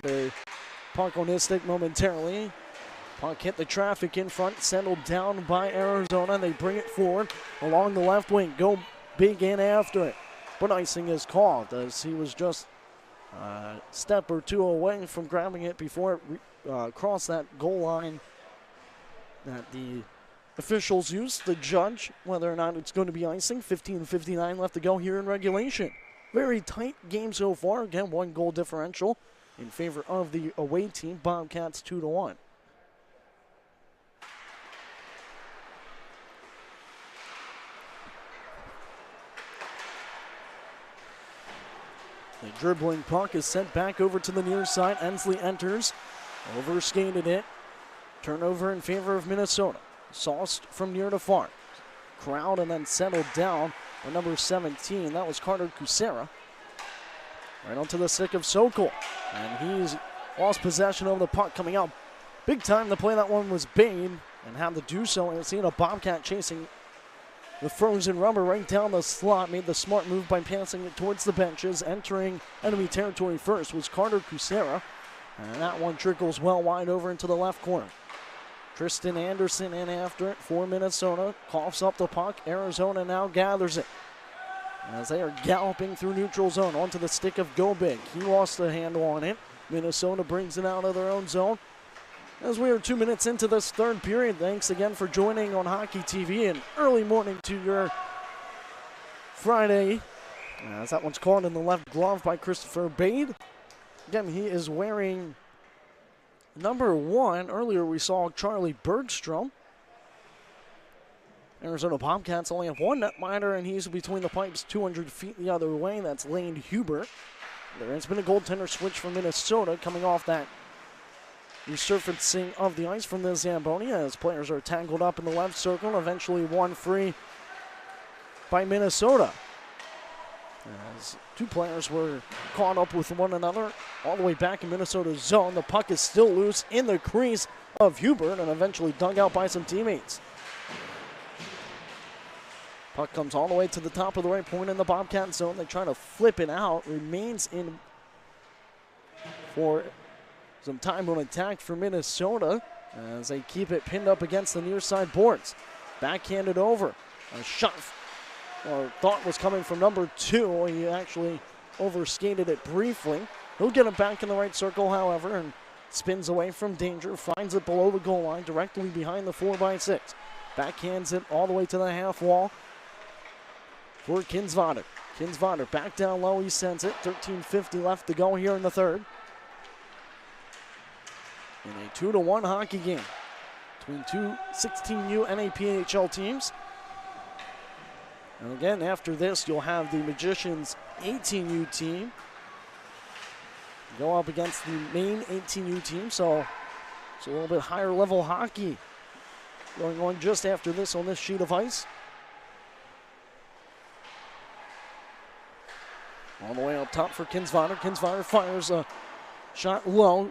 The puck on his stick momentarily. Puck hit the traffic in front, settled down by Arizona. They bring it forward along the left wing. Go big in after it. But icing is called as he was just a step or two away from grabbing it before it crossed that goal line that the officials used to judge whether or not it's going to be icing. 15:59 left to go here in regulation. Very tight game so far. Again, 1 goal differential in favor of the away team. Bobcats 2-1. The dribbling puck is sent back over to the near side. Ensley enters, overskated it. Turnover in favor of Minnesota. Sauced from near to far. Crowd and then settled down by number 17. That was Carter Kucera. Right onto the stick of Sokol. And he's lost possession of the puck coming out. Big time to play that one was Bade and had to do so. And seeing a Bobcat chasing the frozen rubber right down the slot. Made the smart move by passing it towards the benches. Entering enemy territory first was Carter Kucera. And that one trickles well wide over into the left corner. Tristan Anderson in after it for Minnesota. Coughs up the puck. Arizona now gathers it. As they are galloping through neutral zone onto the stick of Go Big. He lost the handle on it. Minnesota brings it out of their own zone. As we are 2 minutes into this third period, thanks again for joining on Hockey TV and early morning to your Friday. As that one's caught in the left glove by Christopher Bade. Again, he is wearing number 1. Earlier we saw Charlie Bergstrom. Arizona Bobcats only have 1 netminder, and he's between the pipes 200 feet the other way. That's Lane Hubert. There has been a goaltender switch from Minnesota coming off that resurfacing of the ice from the Zamboni as players are tangled up in the left circle, eventually won free by Minnesota. As 2 players were caught up with one another all the way back in Minnesota's zone. The puck is still loose in the crease of Hubert and eventually dug out by some teammates. Puck comes all the way to the top of the right point in the Bobcat zone. They try to flip it out. Remains in for some time on attack for Minnesota as they keep it pinned up against the near side boards. Backhanded over. A shot or thought was coming from number 2. He actually overskated it briefly. He'll get it back in the right circle, however, and spins away from danger. Finds it below the goal line, directly behind the 4x6. Backhands it all the way to the half wall for Kinsvader. Kinsvader back down low, he sends it. 13:50 left to go here in the third. In a 2-1 hockey game between 2 16U NAPHL teams. And again, after this, you'll have the Magicians 18U team go up against the main 18U team. So it's a little bit higher level hockey going on just after this on this sheet of ice. All the way up top for Kinsvader. Kinsvader fires a shot low.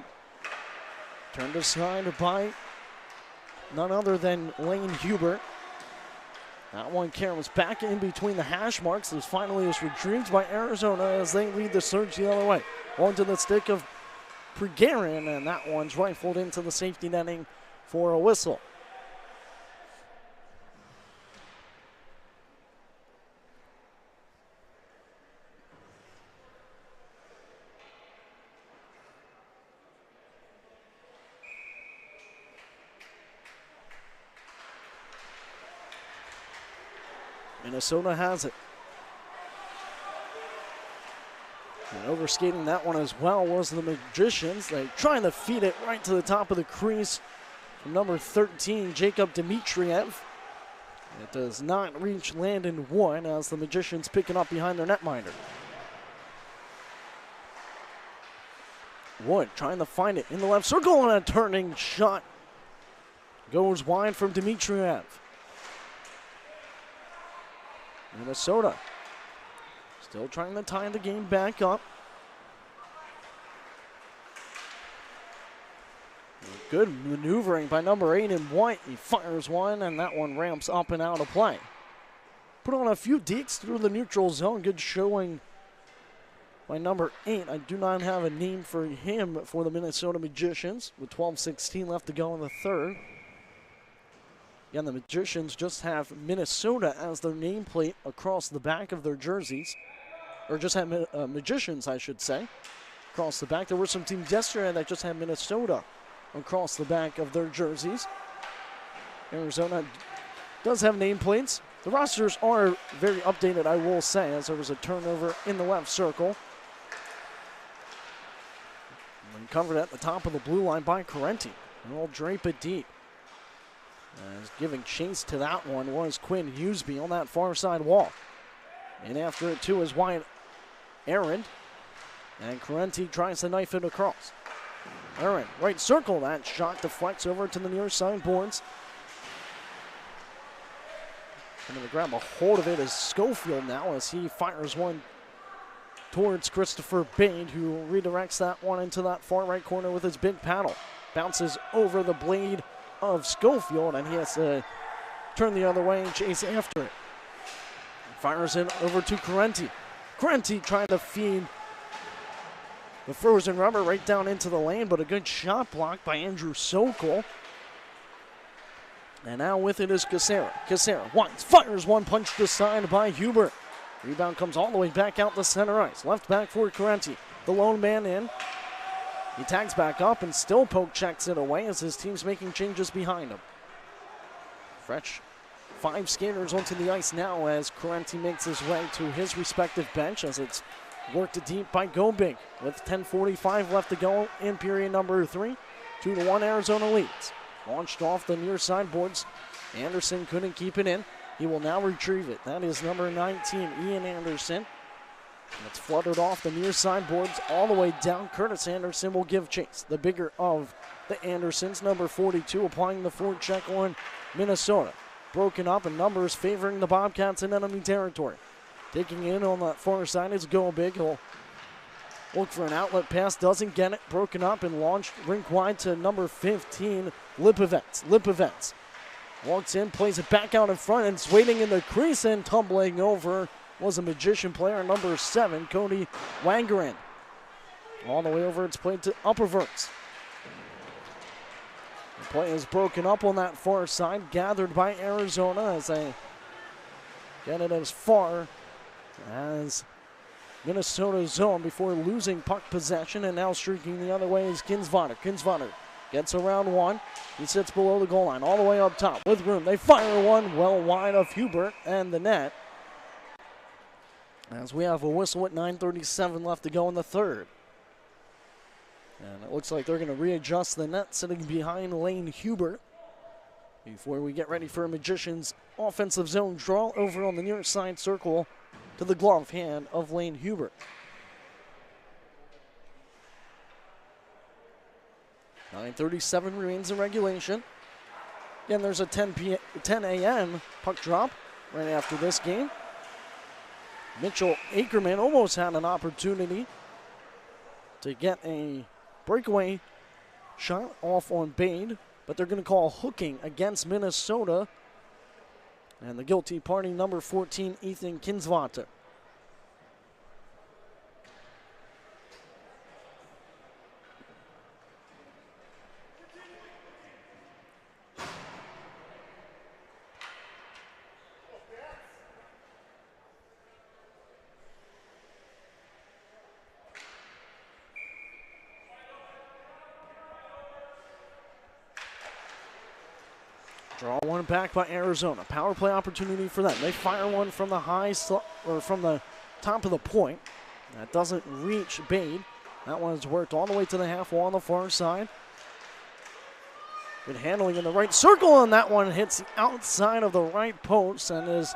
Turned aside by none other than Lane Hubert. That one caroms back in between the hash marks. This finally is retrieved by Arizona as they lead the surge the other way. Onto the stick of Pregarin, and that one's rifled into the safety netting for a whistle. Minnesota has it. And overskating that one as well was the Magicians. They're trying to feed it right to the top of the crease from number 13, Jacob Dmitriev. It does not reach Landon Wood as the Magicians picking up behind their netminder. Wood trying to find it in the left circle, and a turning shot goes wide from Dmitriev. Minnesota still trying to tie the game back up. Good maneuvering by number 8 in white. He fires one, and that one ramps up and out of play. Put on a few dekes through the neutral zone. Good showing by number 8. I do not have a name for him for the Minnesota Magicians with 12:16 left to go in the third. Again, the Magicians just have Minnesota as their nameplate across the back of their jerseys. Or just have Magicians, I should say, across the back. There were some teams yesterday that just had Minnesota across the back of their jerseys. Arizona does have nameplates. The rosters are very updated, I will say, as there was a turnover in the left circle. And covered at the top of the blue line by Correnti. And we'll drape it deep. As giving chase to that one was Quinn Huseby on that far side wall. And after it too is Wyatt Aaron. And Correnti tries to knife it across. Aaron, right circle, that shot deflects over to the near side boards. Coming to grab a hold of it is Schofield now as he fires one towards Christopher Bade, who redirects that one into that far right corner with his big paddle. Bounces over the blade of Schofield, and he has to turn the other way and chase after it. Fires it over to Correnti. Correnti trying to feed the frozen rubber right down into the lane, but a good shot block by Andrew Sokol. And now with it is Casera. Casera fires one punch to the side by Hubert. Rebound comes all the way back out the center ice. Left back for Correnti. The lone man in. He tags back up and still poke checks it away as his team's making changes behind him. Fresh 5 skaters onto the ice now as Correnti makes his way to his respective bench as it's worked deep by Gobig with 10:45 left to go in period number 3. 2-1 Arizona leads. Launched off the near side boards. Anderson couldn't keep it in. He will now retrieve it. That is number 19, Ian Anderson. And it's fluttered off the near side boards all the way down. Curtis Anderson will give chase. The bigger of the Andersons, number 42, applying the forward check on Minnesota. Broken up and numbers favoring the Bobcats in enemy territory. Taking in on that far side is Gobig. He'll look for an outlet pass, doesn't get it. Broken up and launched rink wide to number 15, Lipovets. Lipovets walks in, plays it back out in front, and it's waiting in the crease and tumbling over was a Magician player, number 7, Cody Wangerin. All the way over, it's played to Upperverts. The play is broken up on that far side, gathered by Arizona as they get it as far as Minnesota's zone before losing puck possession, and now streaking the other way is Kinsvater. Kinsvater gets around one. He sits below the goal line, all the way up top with room. They fire one well wide of Hubert and the net. As we have a whistle at 9:37 left to go in the third. And it looks like they're going to readjust the net, sitting behind Lane Hubert before we get ready for a Magician's offensive zone draw over on the near side circle to the glove hand of Lane Hubert. 9:37 remains in regulation. Again, there's a 10 a.m. puck drop right after this game. Mitchell Ackerman almost had an opportunity to get a breakaway shot off on Bade, but they're going to call hooking against Minnesota. And the guilty party, number 14, Ethan Kinsvater. Draw one back by Arizona. Power play opportunity for them. They fire one from the from the top of the point. That doesn't reach Bade. That one's worked all the way to the half wall on the far side. Good handling in the right circle, and that one hits the outside of the right post and is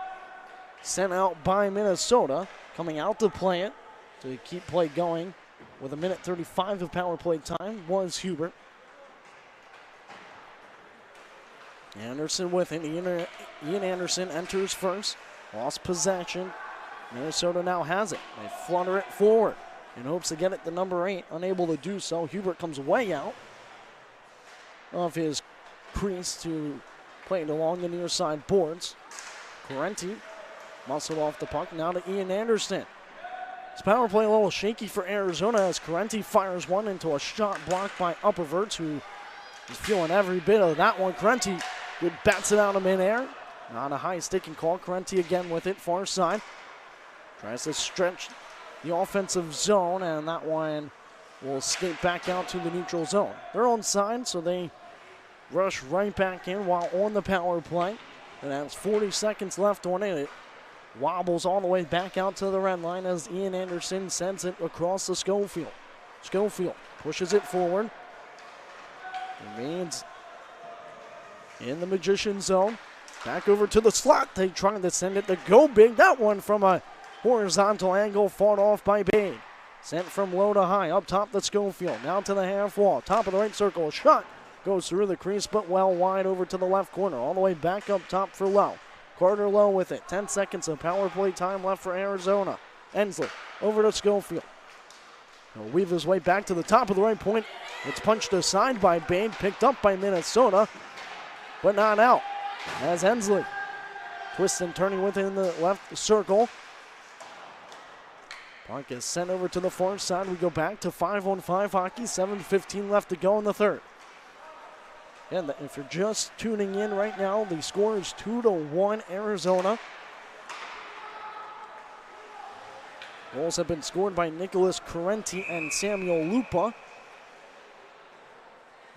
sent out by Minnesota. Coming out to play it to keep play going with 1:35 of power play time was Hubert. Anderson with it. Ian Anderson enters first. Lost possession. Minnesota now has it. They flutter it forward in hopes to get it to number 8. Unable to do so. Hubert comes way out of his crease to play it along the near side boards. Correnti muscled off the puck. Now to Ian Anderson. This power play a little shaky for Arizona as Correnti fires one into a shot blocked by Upperverts, who is feeling every bit of that one. Correnti good bats it out of midair. Not a high sticking call. Correnti again with it, far side. Tries to stretch the offensive zone, and that one will skate back out to the neutral zone. They're on side, so they rush right back in while on the power play. And that's 40 seconds left on it. It wobbles all the way back out to the red line as Ian Anderson sends it across the Schofield. Schofield pushes it forward. Remains in the Magician zone. Back over to the slot. They trying to send it to go big. That one from a horizontal angle fought off by Bade. Sent from low to high. Up top the Schofield. Now to the half wall. Top of the right circle. A shot goes through the crease but well wide over to the left corner. All the way back up top for Lowe. Carter Lowe with it. 10 seconds of power play time left for Arizona. Ensley over to Schofield. He'll weave his way back to the top of the right point. It's punched aside by Bade. Picked up by Minnesota, but not out. As Ensley twists and turning within the left circle. Puck is sent over to the far side. We go back to 5-on-5 hockey. 7:15 left to go in the third. And if you're just tuning in right now, the score is 2-1 Arizona. Goals have been scored by Nicholas Correnti and Samuel Lupa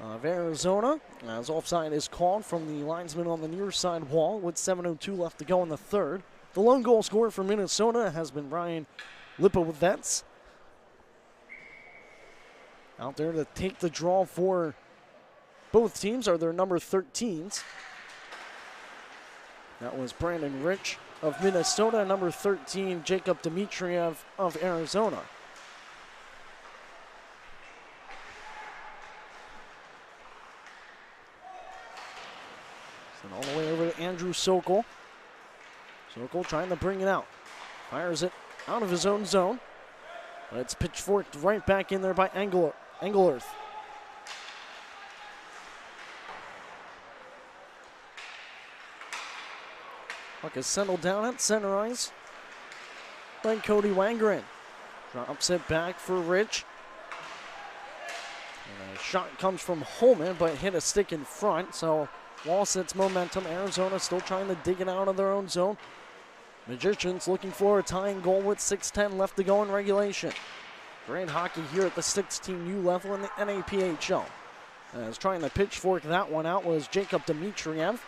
of Arizona, as offside is called from the linesman on the near side wall with 7:02 left to go in the third. The lone goal scorer for Minnesota has been Ryan Lipovets. Out there to take the draw for both teams are their number 13s. That was Brandon Rich of Minnesota, number 13, Jacob Dmitriev of Arizona. Sent all the way over to Andrew Sokol. Sokol trying to bring it out. Fires it out of his own zone. But it's pitchforked right back in there by Engelert. Puck is settled down at center ice by Cody Wangren. Drops it back for Rich. And a shot comes from Holman, but hit a stick in front, so lost its momentum. Arizona still trying to dig it out of their own zone. Magicians looking for a tying goal with 6:10 left to go in regulation. Great hockey here at the 16U level in the NAPHL. As trying to pitchfork that one out was Jacob Dmitriev.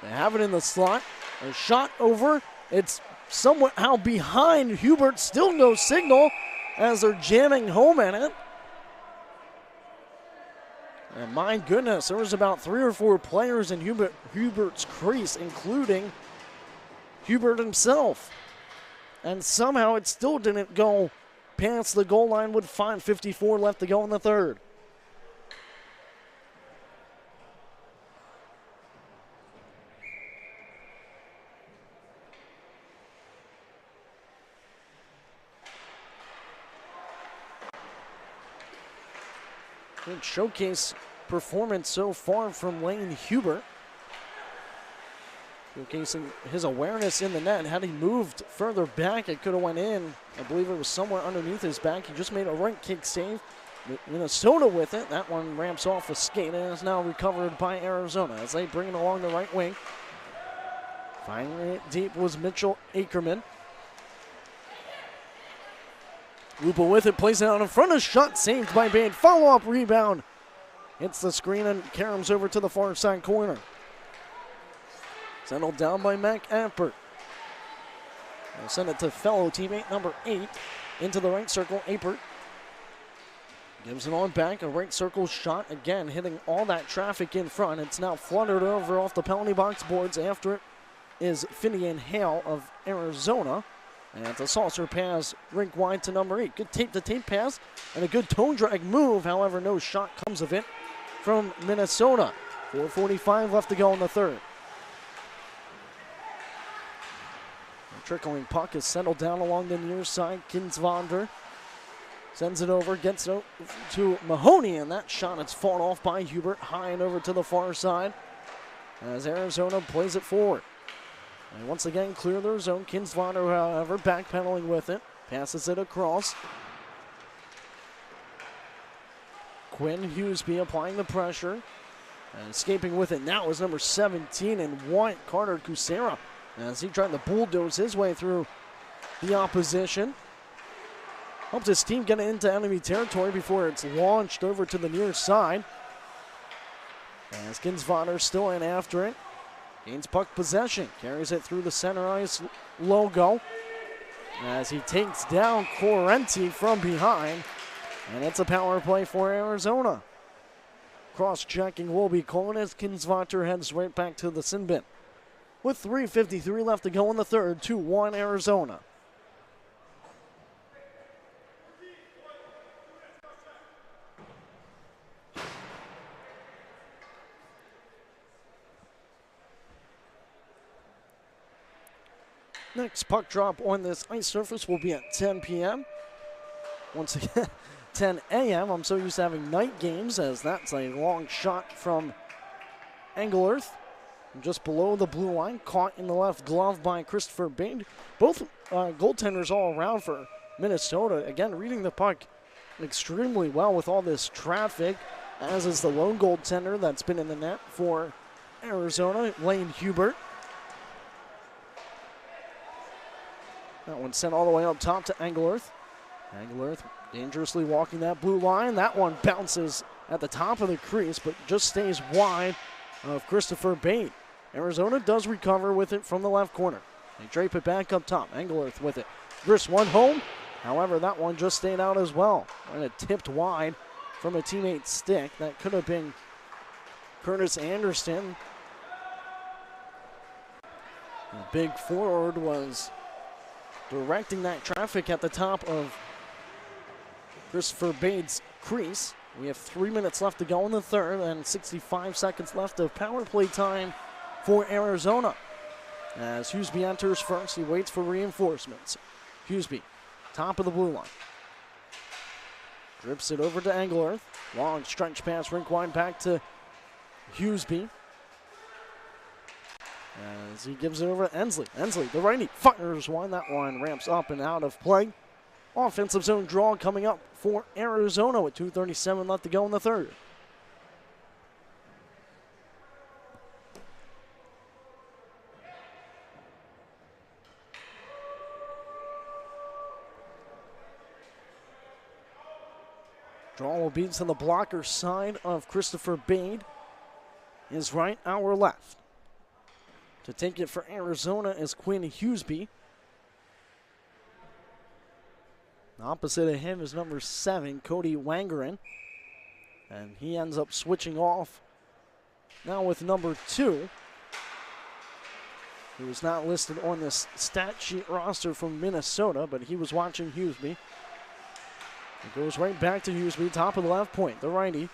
They have it in the slot. A shot over. It's somehow behind Hubert. Still no signal as they're jamming home at it. And my goodness, there was about 3 or 4 players in Hubert's crease, including Hubert himself. And somehow it still didn't go past the goal line with 5:54 left to go in the third. Good showcase performance so far from Lane Hubert. Showcasing his awareness in the net. Had he moved further back, it could have went in. I believe it was somewhere underneath his back. He just made a right kick save. Minnesota with it. That one ramps off a skate and is now recovered by Arizona as they bring it along the right wing. Finding it deep was Mitchell Ackerman. Lupa with it, plays it out in front of shot, saved by Bade. Follow-up rebound Hits the screen and caroms over to the far side corner. Settled down by Mac Ampert. They'll send it to fellow teammate number 8 into the right circle. Apert gives it on back. A right circle shot again, hitting all that traffic in front. It's now fluttered over off the penalty box boards. After it is Finian Hale of Arizona. And it's a saucer pass rink wide to number 8. Good tape-to-tape pass and a good toe drag move. However, no shot comes of it from Minnesota. 4:45 left to go in the third. The trickling puck is settled down along the near side. Kinsvander sends it over, gets it to Mahoney, and that shot is fought off by Hubert, high and over to the far side as Arizona plays it forward. And once again, clear their zone. Kinsvander, however, backpedaling with it, passes it across. Quinn Hughesby applying the pressure and escaping with it now is number 17 and White, Carter Kucera, as he tried to bulldoze his way through the opposition. Helped his team get into enemy territory before it's launched over to the near side. As Kinsvander still in after it. Gains puck possession, carries it through the center ice logo as he takes down Correnti from behind, and it's a power play for Arizona. Cross-checking will be called as Kinsvander heads right back to the sin bin. With 3:53 left to go in the third, 2-1 Arizona. Next puck drop on this ice surface will be at 10 p.m. Once again, 10 a.m. I'm so used to having night games, as that's a long shot from Engelert. Just below the blue line, caught in the left glove by Christopher Bade. Both goaltenders all around for Minnesota. Again, reading the puck extremely well with all this traffic, as is the lone goaltender that's been in the net for Arizona, Lane Hubert. That one sent all the way up top to Engelert. Engelert dangerously walking that blue line. That one bounces at the top of the crease, but just stays wide of Christopher Bade. Arizona does recover with it from the left corner. They drape it back up top. Engelert with it. Grist one home. However, that one just stayed out as well. And it tipped wide from a teammate's stick. That could have been Curtis Anderson. The big forward was directing that traffic at the top of Christopher Bade's crease. We have 3 minutes left to go in the third and 65 seconds left of power play time for Arizona. As Hughesby enters first, he waits for reinforcements. Hughesby, top of the blue line. Drips it over to Engelert. Long stretch pass rink wide back to Hughesby. As he gives it over to Ensley. Ensley, the righty, fires one. That one ramps up and out of play. Offensive zone draw coming up for Arizona with 2:37 left to go in the third. Draw will be to the blocker side of Christopher Bade. His right, our left. To take it for Arizona is Quinn Hughesby. Opposite of him is number 7, Cody Wangerin. And he ends up switching off now with number 2, who is not listed on this stat sheet roster from Minnesota, but he was watching Hughesby. It goes right back to Hughesby, top of the left point, the righty.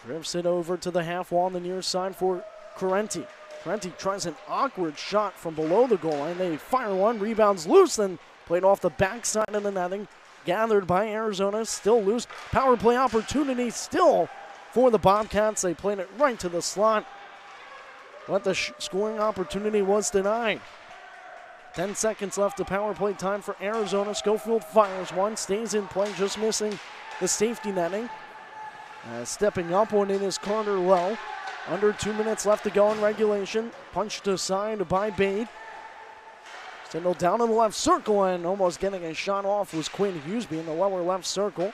Drifts it over to the half wall on the near side for Correnti. Correnti tries an awkward shot from below the goal line. They fire one, rebounds loose, then played off the backside of the netting. Gathered by Arizona, still loose. Power play opportunity still for the Bobcats. They played it right to the slot, but the scoring opportunity was denied. 10 seconds left to power play time for Arizona. Schofield fires one, stays in play, just missing the safety netting. Stepping up on it is Carter Lowe. Under 2 minutes left to go in regulation. Punched aside by Bade. Sendle down in the left circle, and almost getting a shot off was Quinn Hughesby in the lower left circle.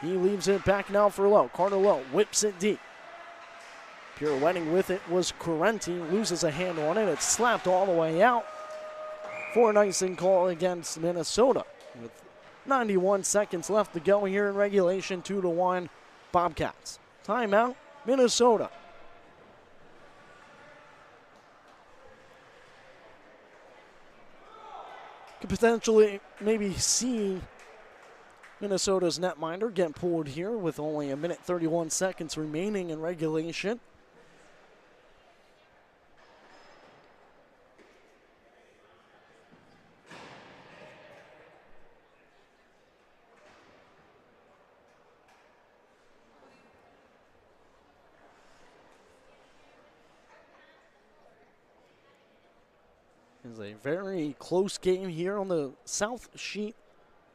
He leaves it back now for Lowe. Carter Lowe whips it deep. Pirouetting with it was Correnti. Loses a hand on it. It's slapped all the way out for an icing call against Minnesota. With 91 seconds left to go here in regulation, 2-1 Bobcats. Timeout, Minnesota. Could potentially maybe see Minnesota's netminder get pulled here with only a minute 31 seconds remaining in regulation. It's a very close game here on the south sheet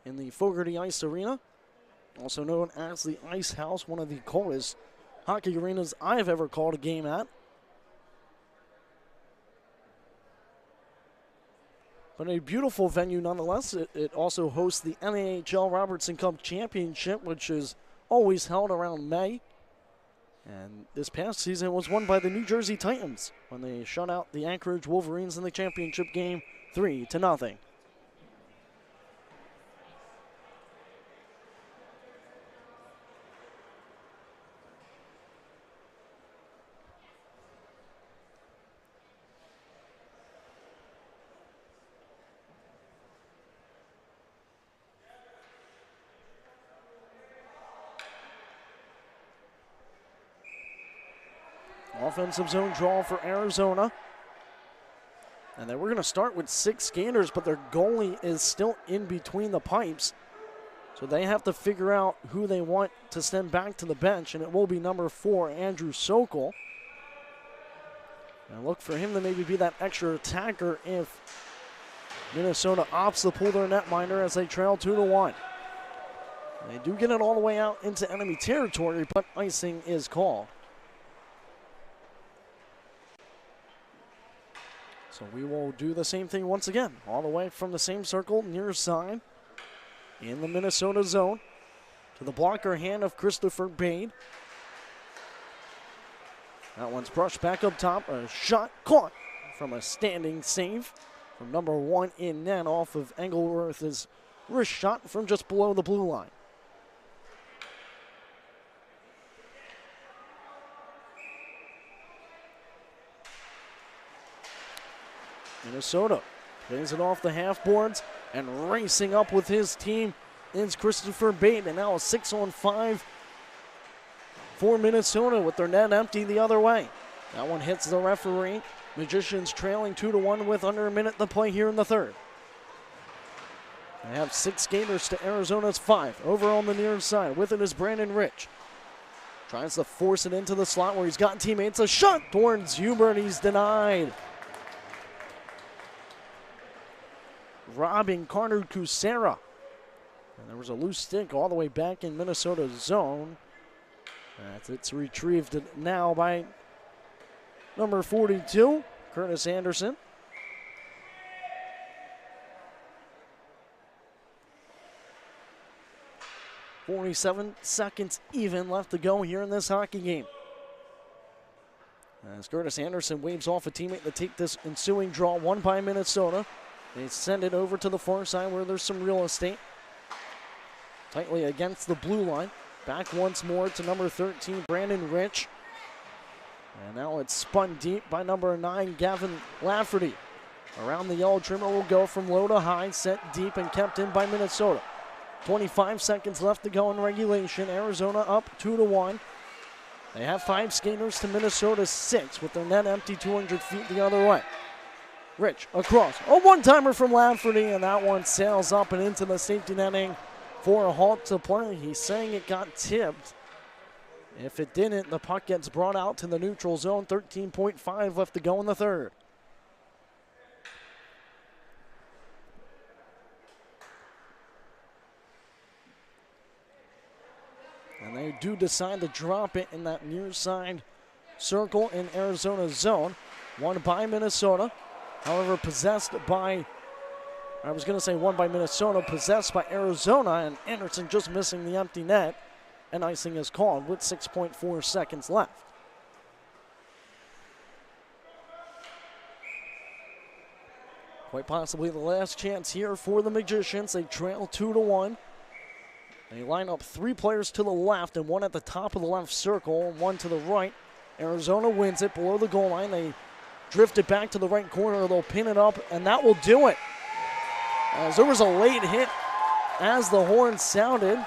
in the Fogarty Ice Arena, also known as the Ice House, one of the coldest hockey arenas I've ever called a game at. But a beautiful venue nonetheless. It also hosts the NAHL Robertson Cup Championship, which is always held around May. And this past season was won by the New Jersey Titans when they shut out the Anchorage Wolverines in the championship game 3-0. Offensive zone draw for Arizona. And then we're going to start with 6 skaters, but their goalie is still in between the pipes. So they have to figure out who they want to send back to the bench, and it will be number 4, Andrew Sokol. And look for him to maybe be that extra attacker if Minnesota opts to pull their netminder as they trail 2-1. They do get it all the way out into enemy territory, but icing is called. So we will do the same thing once again, all the way from the same circle, near side, in the Minnesota zone, to the blocker hand of Christopher Bade. That one's brushed back up top, a shot caught from a standing save from number 1 in net off of Engleworth's wrist shot from just below the blue line. Minnesota plays it off the half boards, and racing up with his team is Christopher Bate. And now a 6-on-5 for Minnesota with their net empty the other way. That one hits the referee. Magicians trailing 2-1 with under a minute to play here in the third. They have 6 skaters to Arizona's 5. Over on the near side with it is Brandon Rich. Tries to force it into the slot where he's got teammates. A shot towards Hubert. He's denied. Robbing Carter Kucera. And there was a loose stick all the way back in Minnesota's zone. It's retrieved now by number 42, Curtis Anderson. .47 seconds even left to go here in this hockey game. As Curtis Anderson waves off a teammate to take this ensuing draw, won by Minnesota. They send it over to the far side where there's some real estate. Tightly against the blue line. Back once more to number 13, Brandon Rich. And now it's spun deep by number 9, Gavin Lafferty. Around the yellow trimmer will go from low to high, set deep and kept in by Minnesota. 25 seconds left to go in regulation. Arizona up 2-1. They have 5 skaters to Minnesota's 6 with their net empty 200 feet the other way. Rich across. A one-timer from Lafferty, and that one sails up and into the safety netting for a halt to play. He's saying it got tipped. If it didn't, the puck gets brought out to the neutral zone. 13.5 left to go in the third. And they do decide to drop it in that near side circle in Arizona's zone. Won by Minnesota. However, possessed by, won by Minnesota, possessed by Arizona, and Anderson just missing the empty net. and icing is called with 6.4 seconds left. Quite possibly the last chance here for the Magicians. They trail 2-1. They line up 3 players to the left and 1 at the top of the left circle, and 1 to the right. Arizona wins it below the goal line. They drift it back to the right corner. They'll pin it up, and that will do it. As there was a late hit as the horn sounded,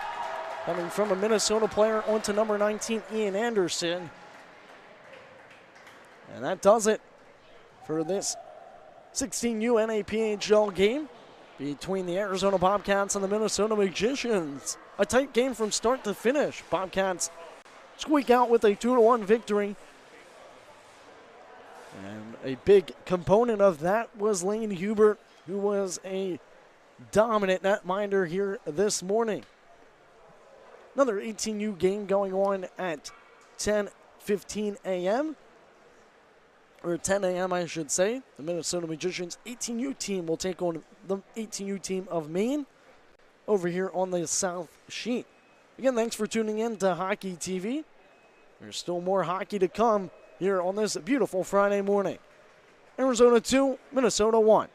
coming from a Minnesota player onto number 19, Ian Anderson. And that does it for this 16U NAPHL game between the Arizona Bobcats and the Minnesota Magicians. A tight game from start to finish. Bobcats squeak out with a 2-1 victory. And a big component of that was Lane Hubert, who was a dominant netminder here this morning. Another 18U game going on at 10:15 a.m. or 10 a.m. I should say. The Minnesota Magicians 18U team will take on the 18U team of Maine over here on the South Sheet. Again, thanks for tuning in to Hockey TV. There's still more hockey to come here on this beautiful Friday morning. Arizona 2, Minnesota 1.